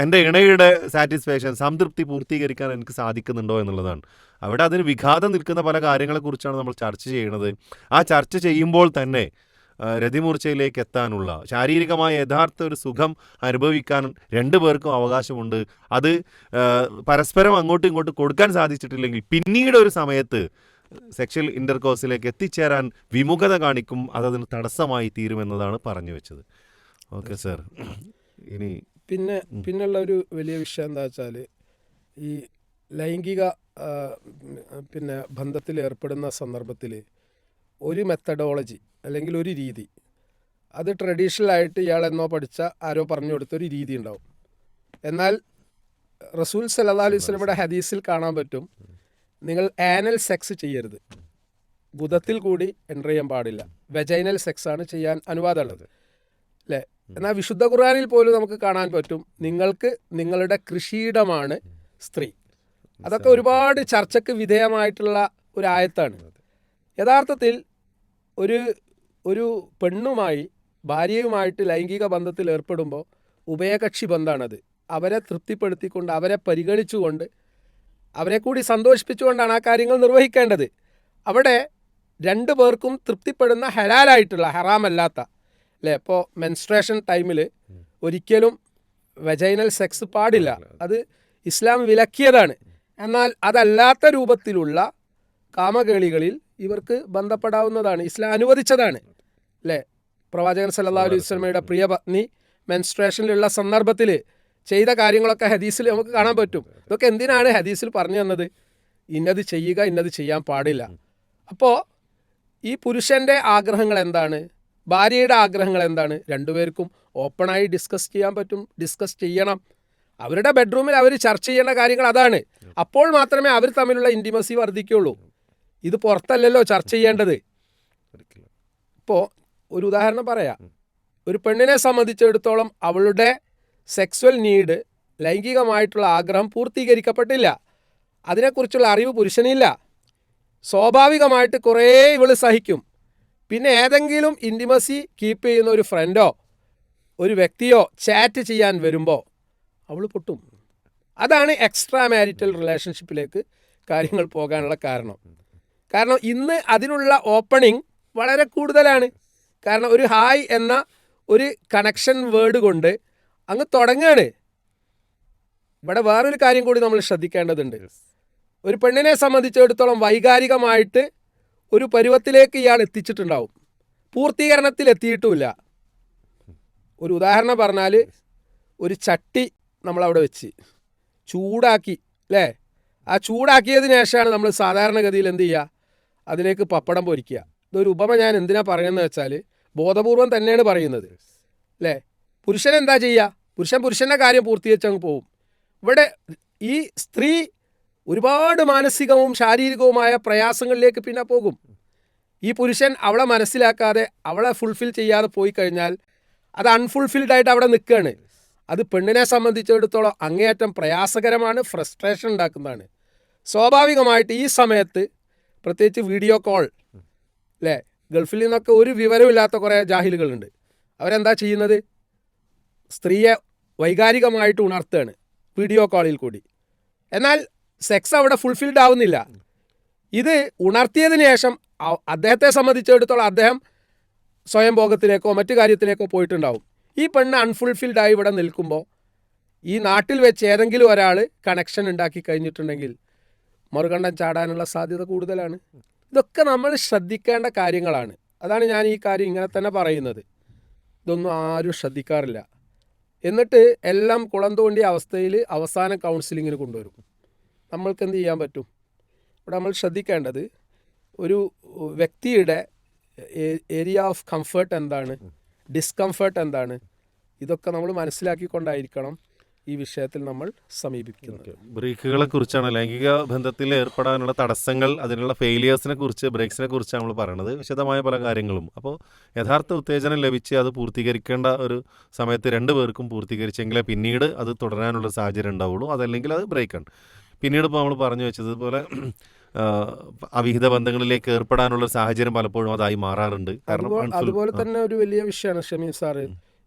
എൻ്റെ ഇണയുടെ സാറ്റിസ്ഫാക്ഷൻ, സംതൃപ്തി പൂർത്തീകരിക്കാൻ എനിക്ക് സാധിക്കുന്നുണ്ടോ എന്നുള്ളതാണ്. അവിടെ അതിന് വിഘാതം നിൽക്കുന്ന പല കാര്യങ്ങളെക്കുറിച്ചാണ് നമ്മൾ ചർച്ച ചെയ്യുന്നത്. ആ ചർച്ച ചെയ്യുമ്പോൾ തന്നെ രതിമൂർച്ചയിലേക്ക് എത്താനുള്ള ശാരീരികമായ യഥാർത്ഥ ഒരു സുഖം അനുഭവിക്കാൻ രണ്ടു പേർക്കും അവകാശമുണ്ട്. അത് പരസ്പരം അങ്ങോട്ടും ഇങ്ങോട്ടും കൊടുക്കാൻ സാധിച്ചിട്ടില്ലെങ്കിൽ പിന്നീട് ഒരു സമയത്ത് സെക്ഷൽ ഇൻ്റർകോഴ്സിലേക്ക് എത്തിച്ചേരാൻ വിമുഖത കാണിക്കും, അതതിന് തടസ്സമായി തീരുമെന്നതാണ് പറഞ്ഞു വെച്ചത്. Okay sir. ഇനി പിന്നുള്ള ഒരു വലിയ വിഷയം എന്താ വെച്ചാൽ, ഈ ലൈംഗിക ബന്ധത്തിൽ ഏർപ്പെടുന്ന സന്ദർഭത്തിൽ ഒരു മെത്തഡോളജി അല്ലെങ്കിൽ ഒരു രീതി, അത് ട്രഡീഷണലായിട്ട് ഇയാളെന്നോ പഠിച്ച ആരോ പറഞ്ഞു കൊടുത്തൊരു രീതി ഉണ്ടാവും. എന്നാൽ റസൂൽ സല്ലല്ലാഹു അലൈഹി വസല്ലമയുടെ ഹദീസിൽ കാണാൻ പറ്റും, നിങ്ങൾ ആനൽ സെക്സ് ചെയ്യരുത്, ബുധത്തിൽ കൂടി എൻ്റർ ചെയ്യാൻ പാടില്ല, വെജൈനൽ സെക്സാണ് ചെയ്യാൻ അനുവാദമുള്ളത് അല്ലേ. എന്നാൽ വിശുദ്ധ ഖുർആനിൽ പോലും നമുക്ക് കാണാൻ പറ്റും, നിങ്ങൾക്ക് നിങ്ങളുടെ കൃഷിയിടമാണ് സ്ത്രീ. അതൊക്കെ ഒരുപാട് ചർച്ചയ്ക്ക് വിധേയമായിട്ടുള്ള ഒരു ആയത്താണ്. യഥാർത്ഥത്തിൽ ഒരു പെണ്ണുമായി ഭാര്യയുമായിട്ട് ലൈംഗിക ബന്ധത്തിൽ ഏർപ്പെടുമ്പോൾ ഉഭയകക്ഷി ബന്ധമാണത്. അവരെ തൃപ്തിപ്പെടുത്തിക്കൊണ്ട്, അവരെ പരിഗണിച്ചുകൊണ്ട്, അവരെ കൂടി സന്തോഷിപ്പിച്ചുകൊണ്ടാണ് ആ കാര്യങ്ങൾ നിർവഹിക്കേണ്ടത്. അവിടെ രണ്ടു പേർക്കും തൃപ്തിപ്പെടുന്ന ഹലാലായിട്ടുള്ള, ഹറാമല്ലാത്ത അല്ലേ. ഇപ്പോൾ മെൻസ്ട്രേഷൻ ടൈമിൽ ഒരിക്കലും വെജൈനൽ സെക്സ് പാടില്ല, അത് ഇസ്ലാം വിലക്കിയതാണ്. എന്നാൽ അതല്ലാത്ത രൂപത്തിലുള്ള കാമകേളികളിൽ ഇവർക്ക് ബന്ധപ്പെടാവുന്നതാണ്, ഇസ്ലാം അനുവദിച്ചതാണ് അല്ലേ. പ്രവാചകൻ സല്ലല്ലാഹു അലൈഹി വസല്ലമയുടെ പ്രിയ പത്നി മെൻസ്ട്രേഷനിലുള്ള സന്ദർഭത്തിൽ ചെയ്ത കാര്യങ്ങളൊക്കെ ഹദീസിൽ നമുക്ക് കാണാൻ പറ്റും. ഇതൊക്കെ എന്തിനാണ് ഹദീസിൽ പറഞ്ഞു തന്നത്? ഇന്നത് ചെയ്യുക, ഇന്നത് ചെയ്യാൻ പാടില്ല. അപ്പോൾ ഈ പുരുഷൻ്റെ ആഗ്രഹങ്ങൾ എന്താണ്, ഭാര്യയുടെ ആഗ്രഹങ്ങൾ എന്താണ്, രണ്ടുപേർക്കും ഓപ്പണായി ഡിസ്കസ് ചെയ്യാൻ പറ്റും, ഡിസ്കസ് ചെയ്യണം. അവരുടെ ബെഡ്റൂമിൽ അവർ ചർച്ച ചെയ്യേണ്ട കാര്യങ്ങൾ അതാണ്. അപ്പോൾ മാത്രമേ അവർ തമ്മിലുള്ള ഇൻറ്റിമസി വർദ്ധിക്കുകയുള്ളൂ. ഇത് പുറത്തല്ലല്ലോ ചർച്ച ചെയ്യേണ്ടത്. ഇപ്പോൾ ഒരു ഉദാഹരണം പറയാം. ഒരു പെണ്ണിനെ സംബന്ധിച്ചിടത്തോളം അവളുടെ സെക്സ്വൽ നീഡ് ലൈംഗികമായിട്ടുള്ള ആഗ്രഹം പൂർത്തീകരിക്കപ്പെട്ടില്ല. അതിനെക്കുറിച്ചുള്ള അറിവ് പുരുഷനില്ല. സ്വാഭാവികമായിട്ട് കുറേ ഇവൾ സഹിക്കും. പിന്നെ ഏതെങ്കിലും ഇൻറ്റിമസി കീപ്പ് ചെയ്യുന്ന ഒരു ഫ്രണ്ടോ ഒരു വ്യക്തിയോ ചാറ്റ് ചെയ്യാൻ വരുമ്പോൾ അവൾ പൊട്ടും. അതാണ് എക്സ്ട്രാ മാരിറ്റൽ റിലേഷൻഷിപ്പിലേക്ക് കാര്യങ്ങൾ പോകാനുള്ള കാരണം ഇന്ന് അതിനുള്ള ഓപ്പണിംഗ് വളരെ കൂടുതലാണ്. കാരണം ഒരു ഹായ് എന്ന ഒരു കണക്ഷൻ വേർഡ് കൊണ്ട് അങ്ങ് തുടങ്ങുകയാണ്. ഇവിടെ വേറൊരു കാര്യം കൂടി നമ്മൾ ശ്രദ്ധിക്കേണ്ടതുണ്ട്. ഒരു പെണ്ണിനെ സംബന്ധിച്ചിടത്തോളം വൈകാരികമായിട്ട് ഒരു പരുവത്തിലേക്ക് ഇയാൾ എത്തിച്ചിട്ടുണ്ടാവും, പൂർത്തീകരണത്തിൽ എത്തിയിട്ടുമില്ല. ഒരു ഉദാഹരണം പറഞ്ഞാൽ, ഒരു ചട്ടി നമ്മളവിടെ വെച്ച് ചൂടാക്കി അല്ലേ, ആ ചൂടാക്കിയതിന് ശേഷമാണ് നമ്മൾ സാധാരണഗതിയിൽ എന്ത് ചെയ്യുക, അതിലേക്ക് പപ്പടം പൊരിക്കുക. ഇതൊരു ഉപമ ഞാൻ എന്തിനാ പറയുന്നത് വെച്ചാൽ ബോധപൂർവം തന്നെയാണ് പറയുന്നത് അല്ലേ. പുരുഷൻ എന്താ ചെയ്യുക, പുരുഷൻ്റെ കാര്യം പൂർത്തീകരിച്ചങ്ങ് പോവും. ഇവിടെ ഈ സ്ത്രീ ഒരുപാട് മാനസികവും ശാരീരികവുമായ പ്രയാസങ്ങളിലേക്ക് പിന്നെ പോകും. ഈ പുരുഷൻ അവളെ മനസ്സിലാക്കാതെ അവളെ ഫുൾഫിൽ ചെയ്യാതെ പോയി കഴിഞ്ഞാൽ അത് അൺഫുൾഫിൽഡ് ആയിട്ട് അവിടെ നിൽക്കുകയാണ്. അത് പെണ്ണിനെ സംബന്ധിച്ചിടത്തോളം അങ്ങേയറ്റം പ്രയാസകരമാണ്, ഫ്രസ്ട്രേഷൻ ഉണ്ടാക്കുന്നതാണ്. സ്വാഭാവികമായിട്ട് ഈ സമയത്ത് പ്രത്യേകിച്ച് വീഡിയോ കോൾ അല്ലേ, ഗൾഫിൽ നിന്നൊക്കെ ഒരു വിവരമില്ലാത്ത കുറേ ജാഹിലുകളുണ്ട്. അവരെന്താ ചെയ്യുന്നത്, സ്ത്രീയെ വൈകാരികമായിട്ട് ഉണർത്തുകയാണ് വീഡിയോ കോളിൽ കൂടി. എന്നാൽ സെക്സ് അവിടെ ഫുൾഫിൽഡ് ആവുന്നില്ല. ഇത് ഉണർത്തിയതിന് ശേഷം അദ്ദേഹത്തെ സംബന്ധിച്ചിടത്തോളം അദ്ദേഹം സ്വയം ഭോഗത്തിലേക്കോ മറ്റു കാര്യത്തിലേക്കോ പോയിട്ടുണ്ടാവും. ഈ പെണ്ണ് അൺഫുൾഫിൽഡായി ഇവിടെ നിൽക്കുമ്പോൾ ഈ നാട്ടിൽ വെച്ച് ഏതെങ്കിലും ഒരാൾ കണക്ഷൻ ഉണ്ടാക്കി കഴിഞ്ഞിട്ടുണ്ടെങ്കിൽ മറുകണ്ഠം ചാടാനുള്ള സാധ്യത കൂടുതലാണ്. ഇതൊക്കെ നമ്മൾ ശ്രദ്ധിക്കേണ്ട കാര്യങ്ങളാണ്. അതാണ് ഞാൻ ഈ കാര്യം ഇങ്ങനെ തന്നെ പറയുന്നത്. ഇതൊന്നും ആരും ശ്രദ്ധിക്കാറില്ല. എന്നിട്ട് എല്ലാം കുളം തോണ്ടിയ അവസ്ഥയിൽ അവസാനം കൗൺസിലിങ്ങിന് കൊണ്ടുവരും. നമ്മൾക്ക് എന്ത് ചെയ്യാൻ പറ്റും? ഇവിടെ നമ്മൾ ശ്രദ്ധിക്കേണ്ടത് ഒരു വ്യക്തിയുടെ ഏരിയ ഓഫ് കംഫർട്ട് എന്താണ്, ഡിസ്കംഫർട്ട് എന്താണ്, ഇതൊക്കെ നമ്മൾ മനസ്സിലാക്കിക്കൊണ്ടായിരിക്കണം ഈ വിഷയത്തിൽ നമ്മൾ സമീപിക്കുന്നത്. ബ്രേക്കുകളെ കുറിച്ചാണ്, ലൈംഗിക ബന്ധത്തിൽ ഏർപ്പെടാനുള്ള തടസ്സങ്ങൾ, അതിനുള്ള ഫെയിലിയേഴ്സിനെ കുറിച്ച്, ബ്രേക്സിനെ കുറിച്ചാണ് നമ്മൾ പറയുന്നത്, വിശദമായ പല കാര്യങ്ങളും. അപ്പോൾ യഥാർത്ഥ ഉത്തേജനം ലഭിച്ച് അത് പൂർത്തീകരിക്കേണ്ട ഒരു സമയത്ത് രണ്ടുപേർക്കും പൂർത്തീകരിച്ചെങ്കിലേ പിന്നീട് അത് തുടരാനുള്ള സാഹചര്യം ഉണ്ടാവുള്ളൂ. അതല്ലെങ്കിൽ അത് ബ്രേക്കാണ്. പിന്നീട് ഇപ്പോൾ നമ്മൾ പറഞ്ഞു വെച്ചതുപോലെ അവിഹിത ബന്ധങ്ങളിലേക്ക് ഏർപ്പെടാനുള്ള സാഹചര്യം പലപ്പോഴും അതായി മാറാറുണ്ട്. അതുപോലെ തന്നെ ഒരു വലിയ വിഷയമാണ് ഷമീർ സാറ്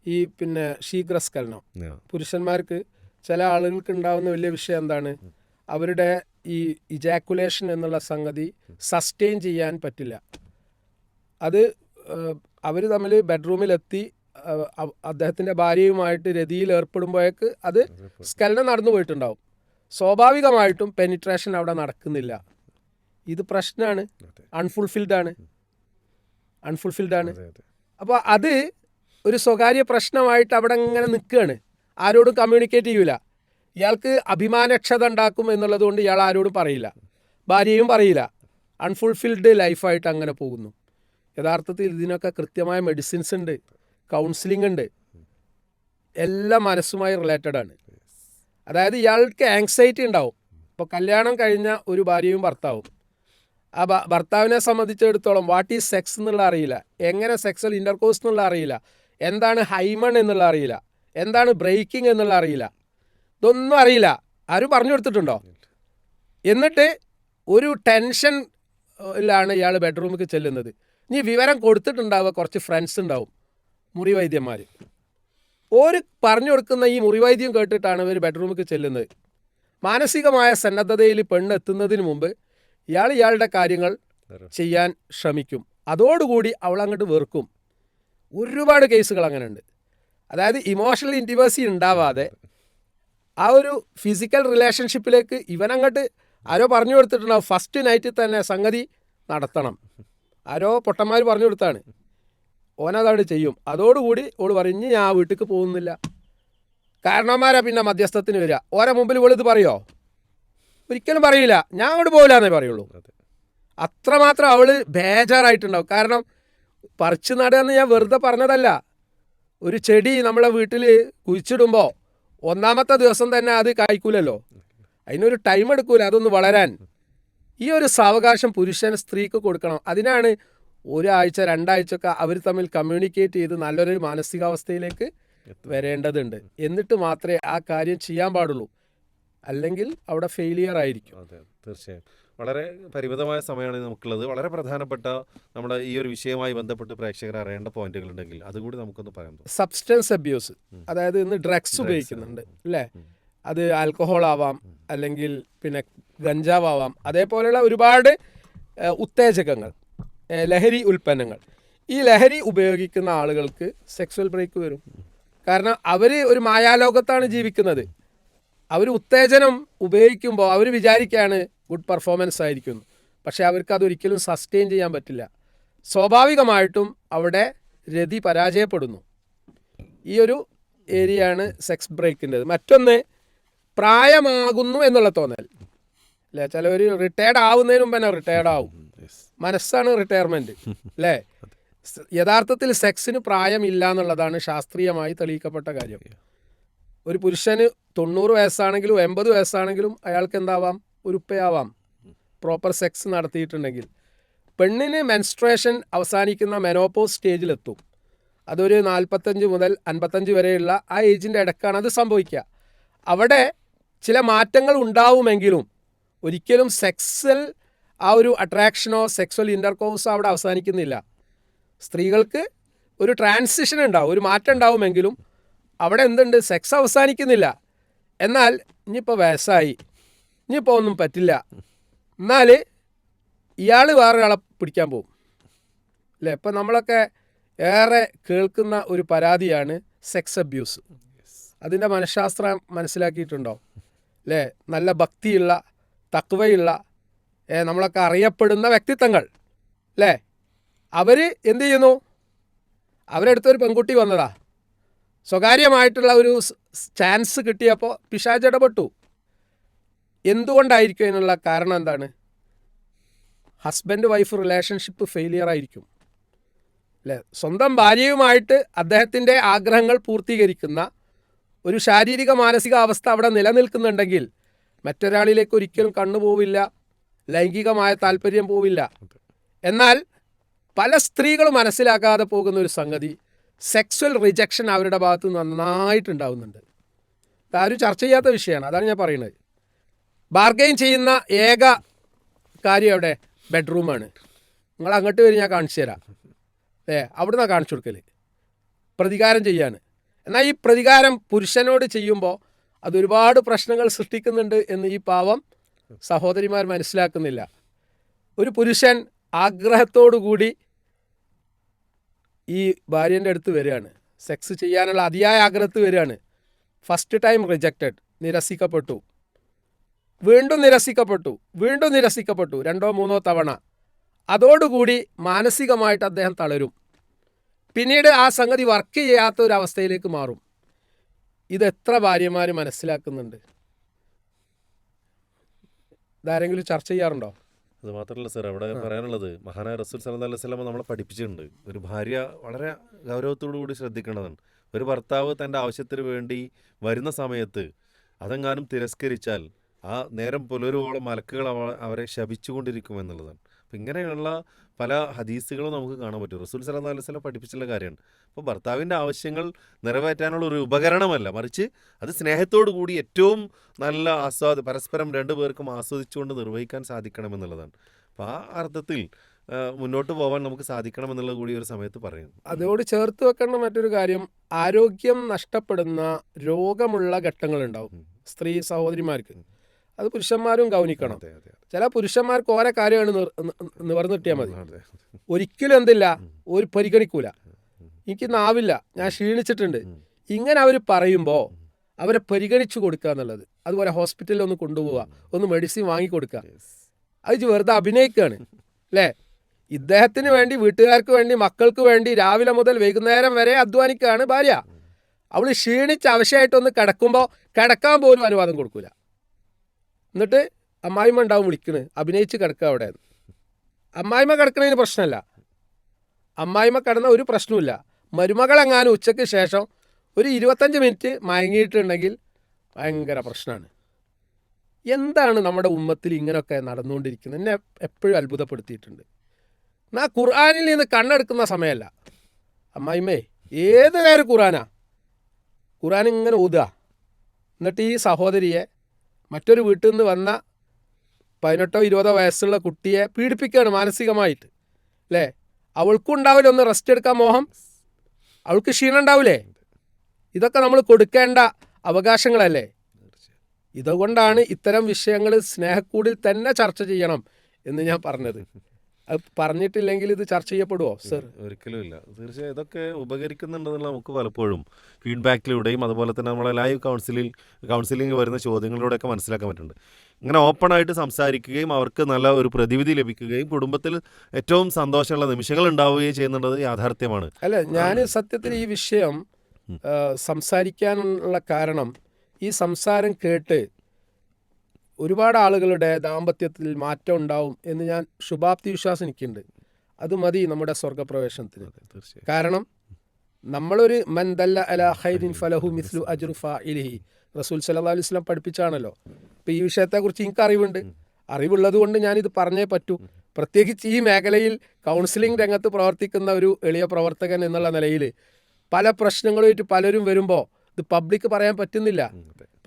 ഈ പിന്നെ ശീഘ്രസ്ഖലനം. പുരുഷന്മാർക്ക് ചില ആളുകൾക്ക് ഉണ്ടാകുന്ന വലിയ വിഷയം എന്താണ്, അവരുടെ ഈ ഇജാക്കുലേഷൻ എന്നുള്ള സംഗതി സസ്റ്റെയിൻ ചെയ്യാൻ പറ്റില്ല. അത് അവർ തമ്മിൽ ബെഡ്റൂമിലെത്തി അദ്ദേഹത്തിൻ്റെ ഭാര്യയുമായിട്ട് രതിയിൽ ഏർപ്പെടുമ്പോഴേക്ക് അത് സ്ഖലനം നടന്നു പോയിട്ടുണ്ടാവും. സ്വാഭാവികമായിട്ടും പെനിട്രേഷൻ അവിടെ നടക്കുന്നില്ല. ഇത് പ്രശ്നമാണ്, അൺഫുൾഫിൽഡ് ആണ്. അപ്പോൾ അത് ഒരു സ്വകാര്യ പ്രശ്നമായിട്ട് അവിടെ ഇങ്ങനെ നിൽക്കുകയാണ്. ആരോടും കമ്മ്യൂണിക്കേറ്റ് ചെയ്യൂല. ഇയാൾക്ക് അഭിമാനക്ഷത ഉണ്ടാക്കും എന്നുള്ളത് കൊണ്ട് ഇയാൾ ആരോടും പറയില്ല, ഭാര്യയും പറയില്ല. അൺഫുൾഫിൽഡ് ലൈഫായിട്ട് അങ്ങനെ പോകുന്നു. യഥാർത്ഥത്തിൽ ഇതിനൊക്കെ കൃത്യമായ മെഡിസിൻസ് ഉണ്ട്, കൗൺസിലിംഗ് ഉണ്ട്, എല്ലാം മനസ്സുമായി റിലേറ്റഡ് ആണ്. അതായത് ഇയാൾക്ക് ആങ്സൈറ്റി ഉണ്ടാവും. ഇപ്പോൾ കല്യാണം കഴിഞ്ഞ ഒരു ഭാര്യയും ഭർത്താവും, ആ ഭർത്താവിനെ സംബന്ധിച്ചിടത്തോളം വാട്ട് ഈസ് സെക്സ് എന്നുള്ള അറിയില്ല, എങ്ങനെ സെക്സ്വൽ ഇൻ്റർകോഴ്സ് എന്നുള്ള അറിയില്ല, എന്താണ് ഹൈമൺ എന്നുള്ള അറിയില്ല, എന്താണ് ബ്രേക്കിംഗ് എന്നുള്ള അറിയില്ല, ഇതൊന്നും അറിയില്ല. ആരും പറഞ്ഞു കൊടുത്തിട്ടുണ്ടോ? എന്നിട്ട് ഒരു ടെൻഷനിലാണ് ഇയാൾ ബെഡ്റൂമിലേക്ക് ചെല്ലുന്നത്. ഇനി വിവരം കൊടുത്തിട്ടുണ്ടാവുക കുറച്ച് ഫ്രണ്ട്സ് ഉണ്ടാവും, മുറിവൈദ്യന്മാർ. ഒരു പറഞ്ഞു കൊടുക്കുന്ന ഈ മുറിവൈദ്യം കേട്ടിട്ടാണ് ഇവർ ബെഡ്റൂമിലേക്ക് ചെല്ലുന്നത്. മാനസികമായ സന്നദ്ധതയിൽ പെണ്ണ് എത്തുന്നതിന് മുമ്പ് ഇയാളുടെ കാര്യങ്ങൾ ചെയ്യാൻ ശ്രമിക്കും. അതോടുകൂടി അവൾ അങ്ങോട്ട് വെറുക്കും. ഒരുപാട് കേസുകൾ അങ്ങനെ ഉണ്ട്. അതായത് ഇമോഷണൽ ഇൻറ്റിമസി ഉണ്ടാവാതെ ആ ഒരു ഫിസിക്കൽ റിലേഷൻഷിപ്പിലേക്ക് ഇവനങ്ങോട്ട് ആരോ പറഞ്ഞു കൊടുത്തിട്ടുണ്ടാവും, ഫസ്റ്റ് നൈറ്റിൽ തന്നെ സംഗതി നടത്തണം. ആരോ പൊട്ടന്മാർ പറഞ്ഞു കൊടുത്താണ്, ഓനതവിടെ ചെയ്യും. അതോടുകൂടി ഓൾ പറഞ്ഞ് ഞാൻ ആ വീട്ടിലേക്ക് പോകുന്നില്ല. കാരണവന്മാരാ പിന്നെ മധ്യസ്ഥത്തിന് വരിക. ഓരോ മുമ്പിൽ ഇവളിത് പറയോ? ഒരിക്കലും പറയില്ല, ഞാൻ അങ്ങോട്ട് പോകില്ല എന്നേ പറയുള്ളൂ. അത്രമാത്രം അവൾ ബേജാറായിട്ടുണ്ടാവും. കാരണം പറിച്ചു നടുകയെന്ന് ഞാൻ വെറുതെ പറഞ്ഞതല്ല. ഒരു ചെടി നമ്മളെ വീട്ടിൽ കുഴിച്ചിടുമ്പോൾ ഒന്നാമത്തെ ദിവസം തന്നെ അത് കായ്ക്കൂലല്ലോ, അതിനൊരു ടൈം എടുക്കൂല അതൊന്ന് വളരാൻ. ഈ ഒരു സാവകാശം പുരുഷൻ സ്ത്രീക്ക് കൊടുക്കണം. അതിനാണ് ഒരാഴ്ച 2 ആഴ്ചയൊക്കെ അവർ തമ്മിൽ കമ്മ്യൂണിക്കേറ്റ് ചെയ്ത് നല്ലൊരു മാനസികാവസ്ഥയിലേക്ക് വരേണ്ടതുണ്ട്. എന്നിട്ട് മാത്രമേ ആ കാര്യം ചെയ്യാൻ പാടുള്ളൂ. അല്ലെങ്കിൽ അവിടെ ഫെയിലിയർ ആയിരിക്കും. അതെ, തീർച്ചയായും. വളരെ പരിമിതമായ സമയമാണ് നമുക്കുള്ളത്. വളരെ പ്രധാനപ്പെട്ട നമ്മുടെ ഈ ഒരു വിഷയവുമായി ബന്ധപ്പെട്ട് പ്രേക്ഷകർ അറിയേണ്ട പോയിന്റുകൾ ഉണ്ടെങ്കിൽ അതുകൂടി നമുക്കൊന്ന് പറയാൻ തോന്നും. സബ്സ്റ്റൻസ് അബ്യൂസ്, അതായത് ഇന്ന് ഡ്രഗ്സ് ഉപയോഗിക്കുന്നുണ്ട് അല്ലേ? അത് ആൽക്കഹോൾ ആവാം, അല്ലെങ്കിൽ പിന്നെ ഗഞ്ചാവ് ആവാം, അതേപോലെയുള്ള ഒരുപാട് ഉത്തേജകങ്ങൾ, ലഹരി ഉൽപ്പന്നങ്ങൾ. ഈ ലഹരി ഉപയോഗിക്കുന്ന ആളുകൾക്ക് സെക്സ്വൽ ബ്രേക്ക് വരും. കാരണം അവർ ഒരു മായാലോകത്താണ് ജീവിക്കുന്നത്. അവർ ഉത്തേജനം ഉപയോഗിക്കുമ്പോൾ അവർ വിചാരിക്കുകയാണ് ഗുഡ് പെർഫോമൻസ് ആയിരിക്കുന്നു. പക്ഷേ അവർക്ക് അതൊരിക്കലും സസ്റ്റെയിൻ ചെയ്യാൻ പറ്റില്ല. സ്വാഭാവികമായിട്ടും അവിടെ രതി പരാജയപ്പെടുന്നു. ഈ ഒരു ഏരിയയാണ് സെക്സ് ബ്രേക്കിൻ്റെത്. മറ്റൊന്ന് പ്രായമാകുന്നു എന്നുള്ള തോന്നൽ അല്ലേ? ചിലവർ റിട്ടയർഡ് ആവുന്നതിന് മുമ്പ് തന്നെ റിട്ടയർഡ് ആവും. മനസ്സാണ് റിട്ടയർമെൻറ്റ് അല്ലേ? യഥാർത്ഥത്തിൽ സെക്സിന് പ്രായമില്ല എന്നുള്ളതാണ് ശാസ്ത്രീയമായി തെളിയിക്കപ്പെട്ട കാര്യം. ഒരു പുരുഷന് 90 വയസ്സാണെങ്കിലും 80 വയസ്സാണെങ്കിലും അയാൾക്ക് എന്താവാം? ഉരുപ്പയാവാം, പ്രോപ്പർ സെക്സ് നടത്തിയിട്ടുണ്ടെങ്കിൽ. പെണ്ണിന് മെൻസ്ട്രേഷൻ അവസാനിക്കുന്ന മെനോപോസ് സ്റ്റേജിലെത്തും. അതൊരു 45 മുതൽ 55 വരെയുള്ള ആ ഏജിൻ്റെ ഇടയ്ക്കാണ് അത് സംഭവിക്കുക. അവിടെ ചില മാറ്റങ്ങൾ ഉണ്ടാവുമെങ്കിലും ഒരിക്കലും സെക്സൽ ആ ഒരു അട്രാക്ഷനോ സെക്സ്വൽ ഇൻ്റർകോഴ്സോ അവിടെ അവസാനിക്കുന്നില്ല. സ്ത്രീകൾക്ക് ഒരു ട്രാൻസിഷൻ ഉണ്ടാവും, ഒരു മാറ്റം ഉണ്ടാവുമെങ്കിലും അവിടെ എന്തുണ്ട്? സെക്സ് അവസാനിക്കുന്നില്ല. എന്നാൽ ഇനിയിപ്പോൾ വയസ്സായി, ഇനിയിപ്പോൾ ഒന്നും പറ്റില്ല, എന്നാൽ ഇയാൾ വേറൊരാളെ പിടിക്കാൻ പോകും അല്ലേ? ഇപ്പം നമ്മളൊക്കെ ഏറെ കേൾക്കുന്ന ഒരു പരാതിയാണ് സെക്സ് അബ്യൂസ്. അതിൻ്റെ മനഃശാസ്ത്രം മനസ്സിലാക്കിയിട്ടുണ്ടോ അല്ലേ? നല്ല ഭക്തിയുള്ള, തക്വയുള്ള, നമ്മളൊക്കെ അറിയപ്പെടുന്ന വ്യക്തിത്വങ്ങൾ അല്ലേ? അവർ എന്ത് ചെയ്യുന്നു? അവരെടുത്തൊരു പെൺകുട്ടി വന്നതാ, സ്വകാര്യമായിട്ടുള്ള ഒരു ചാൻസ് കിട്ടിയപ്പോൾ പിശാച് ഇടപെട്ടു. എന്തുകൊണ്ടായിരിക്കും? അതിനുള്ള കാരണം എന്താണ്? ഹസ്ബൻഡ് വൈഫ് റിലേഷൻഷിപ്പ് ഫെയിലിയർ ആയിരിക്കും അല്ലേ? സ്വന്തം ഭാര്യയുമായിട്ട് അദ്ദേഹത്തിൻ്റെ ആഗ്രഹങ്ങൾ പൂർത്തീകരിക്കുന്ന ഒരു ശാരീരിക മാനസിക അവസ്ഥ അവിടെ നിലനിൽക്കുന്നുണ്ടെങ്കിൽ മറ്റൊരാളിലേക്ക് ഒരിക്കലും കണ്ണുപോവില്ല, ലൈംഗികമായ താല്പര്യം പോവില്ല. എന്നാൽ പല സ്ത്രീകളും മനസ്സിലാക്കാതെ പോകുന്ന ഒരു സംഗതി, സെക്സ്വൽ റിജക്ഷൻ അവരുടെ ഭാഗത്ത് നന്നായിട്ടുണ്ടാവുന്നുണ്ട്. ആരും ചർച്ച ചെയ്യാത്ത വിഷയമാണ്. അതാണ് ഞാൻ പറയുന്നത്. ബാർഗെയിൻ ചെയ്യുന്ന ഏക കാര്യം അവിടെ ബെഡ്റൂമാണ്. നിങ്ങൾ അങ്ങോട്ട് വരും, ഞാൻ കാണിച്ചു തരാം അവിടുന്ന് കാണിച്ചു കൊടുക്കൽ പ്രതികാരം ചെയ്യാണ്. എന്നാൽ ഈ പ്രതികാരം പുരുഷനോട് ചെയ്യുമ്പോൾ അതൊരുപാട് പ്രശ്നങ്ങൾ സൃഷ്ടിക്കുന്നുണ്ട് എന്ന് ഈ പാവം സഹോദരിമാർ മനസ്സിലാക്കുന്നില്ല. ഒരു പുരുഷൻ ആഗ്രഹത്തോടുകൂടി ഈ ഭാര്യൻ്റെ അടുത്ത് വരികയാണ്, സെക്സ് ചെയ്യാനുള്ള അതിയായ ആഗ്രഹത്ത് വരികയാണ്. ഫസ്റ്റ് ടൈം റിജക്റ്റഡ്, നിരസിക്കപ്പെട്ടു, വീണ്ടും നിരസിക്കപ്പെട്ടു, വീണ്ടും നിരസിക്കപ്പെട്ടു, 2 3 തവണ. അതോടുകൂടി മാനസികമായിട്ട് അദ്ദേഹം തളരും. പിന്നീട് ആ സംഗതി വർക്ക് ചെയ്യാത്ത ഒരു അവസ്ഥയിലേക്ക് മാറും. ഇതെത്ര ഭാര്യമാർ മനസ്സിലാക്കുന്നുണ്ട്? ഇതാരെങ്കിലും ചർച്ച ചെയ്യാറുണ്ടോ? അത് മാത്രമല്ല സാർ, അവിടെ പറയാനുള്ളത് മഹാനായ റസൂൽ സല്ലല്ലാഹു അലൈഹി വസല്ലം നമ്മളെ പഠിപ്പിച്ചിട്ടുണ്ട്. ഒരു ഭാര്യ വളരെ ഗൗരവത്തോടു കൂടി ശ്രദ്ധിക്കേണ്ടതാണ്. ഒരു ഭർത്താവ് തൻ്റെ ആവശ്യത്തിന് വേണ്ടി വരുന്ന സമയത്ത് അതെങ്ങാനും തിരസ്കരിച്ചാൽ ആ നേരം പുലരുവോളം മലക്കുകൾ അവരെ ശപിച്ചുകൊണ്ടിരിക്കുമെന്നുള്ളതാണ്. അപ്പം ഇങ്ങനെയുള്ള പല ഹദീസുകളും നമുക്ക് കാണാൻ പറ്റും. റസൂൽ സല്ലല്ലാഹു അലൈഹി വസല്ലം പഠിപ്പിച്ചുള്ള കാര്യമാണ്. അപ്പോൾ ഭർത്താവിൻ്റെ ആവശ്യങ്ങൾ നിറവേറ്റാനുള്ള ഒരു ഉപകരണമല്ല, മറിച്ച് അത് സ്നേഹത്തോടു കൂടി ഏറ്റവും നല്ല പരസ്പരം 2 പേർക്കും ആസ്വദിച്ചുകൊണ്ട് നിർവഹിക്കാൻ സാധിക്കണമെന്നുള്ളതാണ്. അപ്പോൾ ആ അർത്ഥത്തിൽ മുന്നോട്ട് പോകാൻ നമുക്ക് സാധിക്കണമെന്നുള്ള കൂടി ഒരു സമയത്ത് പറയുന്നു. അതോട് ചേർത്ത് വെക്കേണ്ട മറ്റൊരു കാര്യം, ആരോഗ്യം നഷ്ടപ്പെടുന്ന രോഗമുള്ള ഘട്ടങ്ങളുണ്ടാവും സ്ത്രീ സഹോദരിമാർക്ക്. അത് പുരുഷന്മാരും ഗൗനിക്കണം. ചില പുരുഷന്മാർക്ക് ഓരോ കാര്യമാണ് നിവർന്നിട്ടിയാൽ മതി, ഒരിക്കലും എന്തില്ല, ഒരു പരിഗണിക്കൂല, എനിക്ക് നാവില്ല, ഞാൻ ക്ഷീണിച്ചിട്ടുണ്ട്, ഇങ്ങനെ അവർ പറയുമ്പോൾ അവരെ പരിഗണിച്ചു കൊടുക്കുക എന്നുള്ളത്. അതുപോലെ ഹോസ്പിറ്റലിൽ ഒന്ന് കൊണ്ടുപോവുക, ഒന്ന് മെഡിസിൻ വാങ്ങിക്കൊടുക്കുക. അത് വെറുതെ അഭിനയിക്കുകയാണ് അല്ലേ? ഇദ്ദേഹത്തിന് വേണ്ടി, വീട്ടുകാർക്ക് വേണ്ടി, മക്കൾക്ക് വേണ്ടി രാവിലെ മുതൽ വൈകുന്നേരം വരെ അധ്വാനിക്കുകയാണ് ഭാര്യ. അവൾ ക്ഷീണിച്ച് അവശയായിട്ടൊന്ന് കിടക്കുമ്പോൾ കിടക്കാൻ പോലും അനുവാദം കൊടുക്കൂല. എന്നിട്ട് അമ്മായിമ്മ ഉണ്ടാവും വിളിക്കണ്, അഭിനയിച്ച് കിടക്കുക അവിടെ. അമ്മായിമ്മ കിടക്കണതിന് പ്രശ്നമല്ല, അമ്മായിമ്മ കിടന്ന ഒരു പ്രശ്നമില്ല. മരുമകളെങ്ങാനും ഉച്ചയ്ക്ക് ശേഷം ഒരു 25 മിനിറ്റ് മയങ്ങിയിട്ടുണ്ടെങ്കിൽ ഭയങ്കര പ്രശ്നമാണ്. എന്താണ് നമ്മുടെ ഉമ്മത്തിൽ ഇങ്ങനെയൊക്കെ നടന്നുകൊണ്ടിരിക്കുന്നത്? എന്നെ എപ്പോഴും അത്ഭുതപ്പെടുത്തിയിട്ടുണ്ട്. എന്നാൽ ഖുർആനിൽ നിന്ന് കണ്ണെടുക്കുന്ന സമയമല്ല. അമ്മായിമ്മേ, ഏത് നേരം ഖുർആനാ, ഖുർആൻ ഇങ്ങനെ ഓതുക. എന്നിട്ട് ഈ സഹോദരിയെ മറ്റൊരു വീട്ടിൽ നിന്ന് വന്ന 18-20 വയസ്സുള്ള കുട്ടിയെ പീഡിപ്പിക്കുകയാണ് മാനസികമായിട്ട്, അല്ലേ? അവൾക്കും ഉണ്ടാവില്ല ഒന്ന് റെസ്റ്റ് എടുക്കാൻ മോഹം, അവൾക്ക് ക്ഷീണം ഉണ്ടാവില്ലേ? ഇതൊക്കെ നമ്മൾ കൊടുക്കേണ്ട അവകാശങ്ങളല്ലേ? ഇതുകൊണ്ടാണ് ഇത്തരം വിഷയങ്ങൾ സ്നേഹക്കൂടിൽ തന്നെ ചർച്ച ചെയ്യണം എന്ന് ഞാൻ പറഞ്ഞത്. അത് പറഞ്ഞിട്ടില്ലെങ്കിൽ ഇത് ചർച്ച ചെയ്യപ്പെടുമോ സർ? ഒരിക്കലും ഇല്ല. തീർച്ചയായും ഇതൊക്കെ ഉപകരിക്കുന്നുണ്ടെന്നുള്ള നമുക്ക് പലപ്പോഴും ഫീഡ്ബാക്കിലൂടെയും അതുപോലെ തന്നെ നമ്മളെ ലൈവ് കൗൺസിലിംഗ് വരുന്ന ചോദ്യങ്ങളിലൂടെയൊക്കെ മനസ്സിലാക്കാൻ പറ്റുന്നുണ്ട്. ഇങ്ങനെ ഓപ്പണായിട്ട് സംസാരിക്കുകയും അവർക്ക് നല്ല ഒരു പ്രതിവിധി ലഭിക്കുകയും കുടുംബത്തിൽ ഏറ്റവും സന്തോഷമുള്ള നിമിഷങ്ങൾ ഉണ്ടാവുകയും ചെയ്യുന്നുള്ളത് യാഥാർത്ഥ്യമാണ്. അല്ല, ഞാൻ സത്യത്തിൽ ഈ വിഷയം സംസാരിക്കാനുള്ള കാരണം ഈ സംസാരം കേട്ട് ഒരുപാട് ആളുകളുടെ ദാമ്പത്യത്തിൽ മാറ്റം ഉണ്ടാവും എന്ന് ഞാൻ ശുഭാപ്തി വിശ്വാസം എനിക്കുണ്ട്. അത് മതി നമ്മുടെ സ്വർഗപ്രവേശനത്തിന്. കാരണം നമ്മളൊരു മൻ ദല്ല അലാ ഖൈരിൻ ഫലഹു മിസ്ലു അജ്റു ഫാഇലിഹി റസൂൽ സല്ലല്ലാഹു അലൈഹി വസല്ലം പഠിപ്പിച്ചാണല്ലോ. അപ്പോൾ ഈ വിഷയത്തെക്കുറിച്ച് എനിക്ക് അറിവുണ്ട്. അറിവുള്ളത് കൊണ്ട് ഞാനിത് പറഞ്ഞേ പറ്റൂ. പ്രത്യേകിച്ച് ഈ മേഖലയിൽ കൗൺസിലിംഗ് രംഗത്ത് പ്രവർത്തിക്കുന്ന ഒരു എളിയ പ്രവർത്തകൻ എന്നുള്ള നിലയിൽ പല പ്രശ്നങ്ങളുമായിട്ട് പലരും വരുമ്പോൾ ഇത് പബ്ലിക് പറയാൻ പറ്റുന്നില്ല.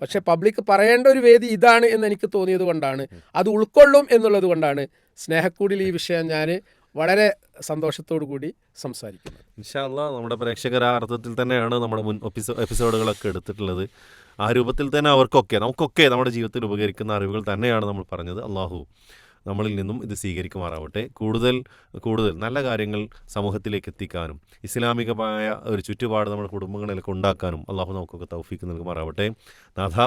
പക്ഷെ പബ്ലിക് പറയേണ്ട ഒരു വേദി ഇതാണ് എന്ന് എനിക്ക് തോന്നിയത് കൊണ്ടാണ്, അത് ഉൾക്കൊള്ളും എന്നുള്ളത് കൊണ്ടാണ് സ്നേഹക്കൂടിൽ ഈ വിഷയം ഞാൻ വളരെ സന്തോഷത്തോടു കൂടി സംസാരിക്കുന്നത്. ഇൻഷാ അല്ലാഹ് നമ്മുടെ പ്രേക്ഷകർ ആ അർത്ഥത്തിൽ തന്നെയാണ് നമ്മുടെ മുൻ എപ്പിസോഡുകളൊക്കെ എടുത്തിട്ടുള്ളത്. ആ രൂപത്തിൽ തന്നെ നമുക്കൊക്കെ നമ്മുടെ ജീവിതത്തിൽ ഉപകരിക്കുന്ന അറിവുകൾ തന്നെയാണ് നമ്മൾ പറഞ്ഞത്. അള്ളാഹു നമ്മളിൽ നിന്നും ഇത് സ്വീകരിക്കുമാറാവട്ടെ. കൂടുതൽ നല്ല കാര്യങ്ങൾ സമൂഹത്തിലേക്ക് എത്തിക്കാനും ഇസ്ലാമികമായ ഒരു ചുറ്റുപാട് നമ്മുടെ കുടുംബങ്ങളിലൊക്കെ ഉണ്ടാക്കാനും അള്ളാഹു നമുക്കൊക്കെ തൗഫീക്ക് നൽകുമാറാവട്ടെ. നാഥ,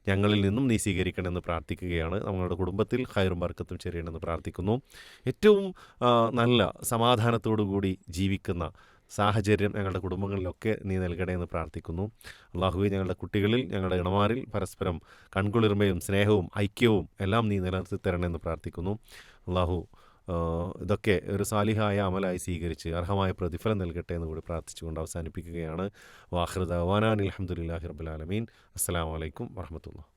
ഞങ്ങളിൽ നിന്നും നീ സ്വീകരിക്കണമെന്ന് പ്രാർത്ഥിക്കുകയാണ്. നമ്മളുടെ കുടുംബത്തിൽ ഖൈറും ബർക്കത്തും ചെറിയണമെന്ന് പ്രാർത്ഥിക്കുന്നു. ഏറ്റവും നല്ല സമാധാനത്തോടു കൂടി ജീവിക്കുന്ന സാഹചര്യം ഞങ്ങളുടെ കുടുംബങ്ങളിലൊക്കെ നീ നൽകണേ എന്ന് പ്രാർത്ഥിക്കുന്നു. അള്ളാഹുവേ, ഞങ്ങളുടെ കുട്ടികളിൽ, ഞങ്ങളുടെ ഇണമാരിൽ പരസ്പരം കൺകുളിർമയും സ്നേഹവും ഐക്യവും എല്ലാം നീ നിലനിർത്തി തരണമെന്ന് പ്രാർത്ഥിക്കുന്നു. അള്ളാഹു ഇതൊക്കെ ഒരു സാലിഹായ അമലായി സ്വീകരിച്ച് അർഹമായ പ്രതിഫലം നൽകട്ടെ എന്ന് കൂടി പ്രാർത്ഥിച്ചുകൊണ്ട് അവസാനിപ്പിക്കുകയാണ്. വാഖിറു ദഅ്വാനാ അൽഹംദുലില്ലാഹി റബ്ബിൽ ആലമീൻ. അസ്സലാമു അലൈക്കും വറഹ്മത്തുള്ളാഹി.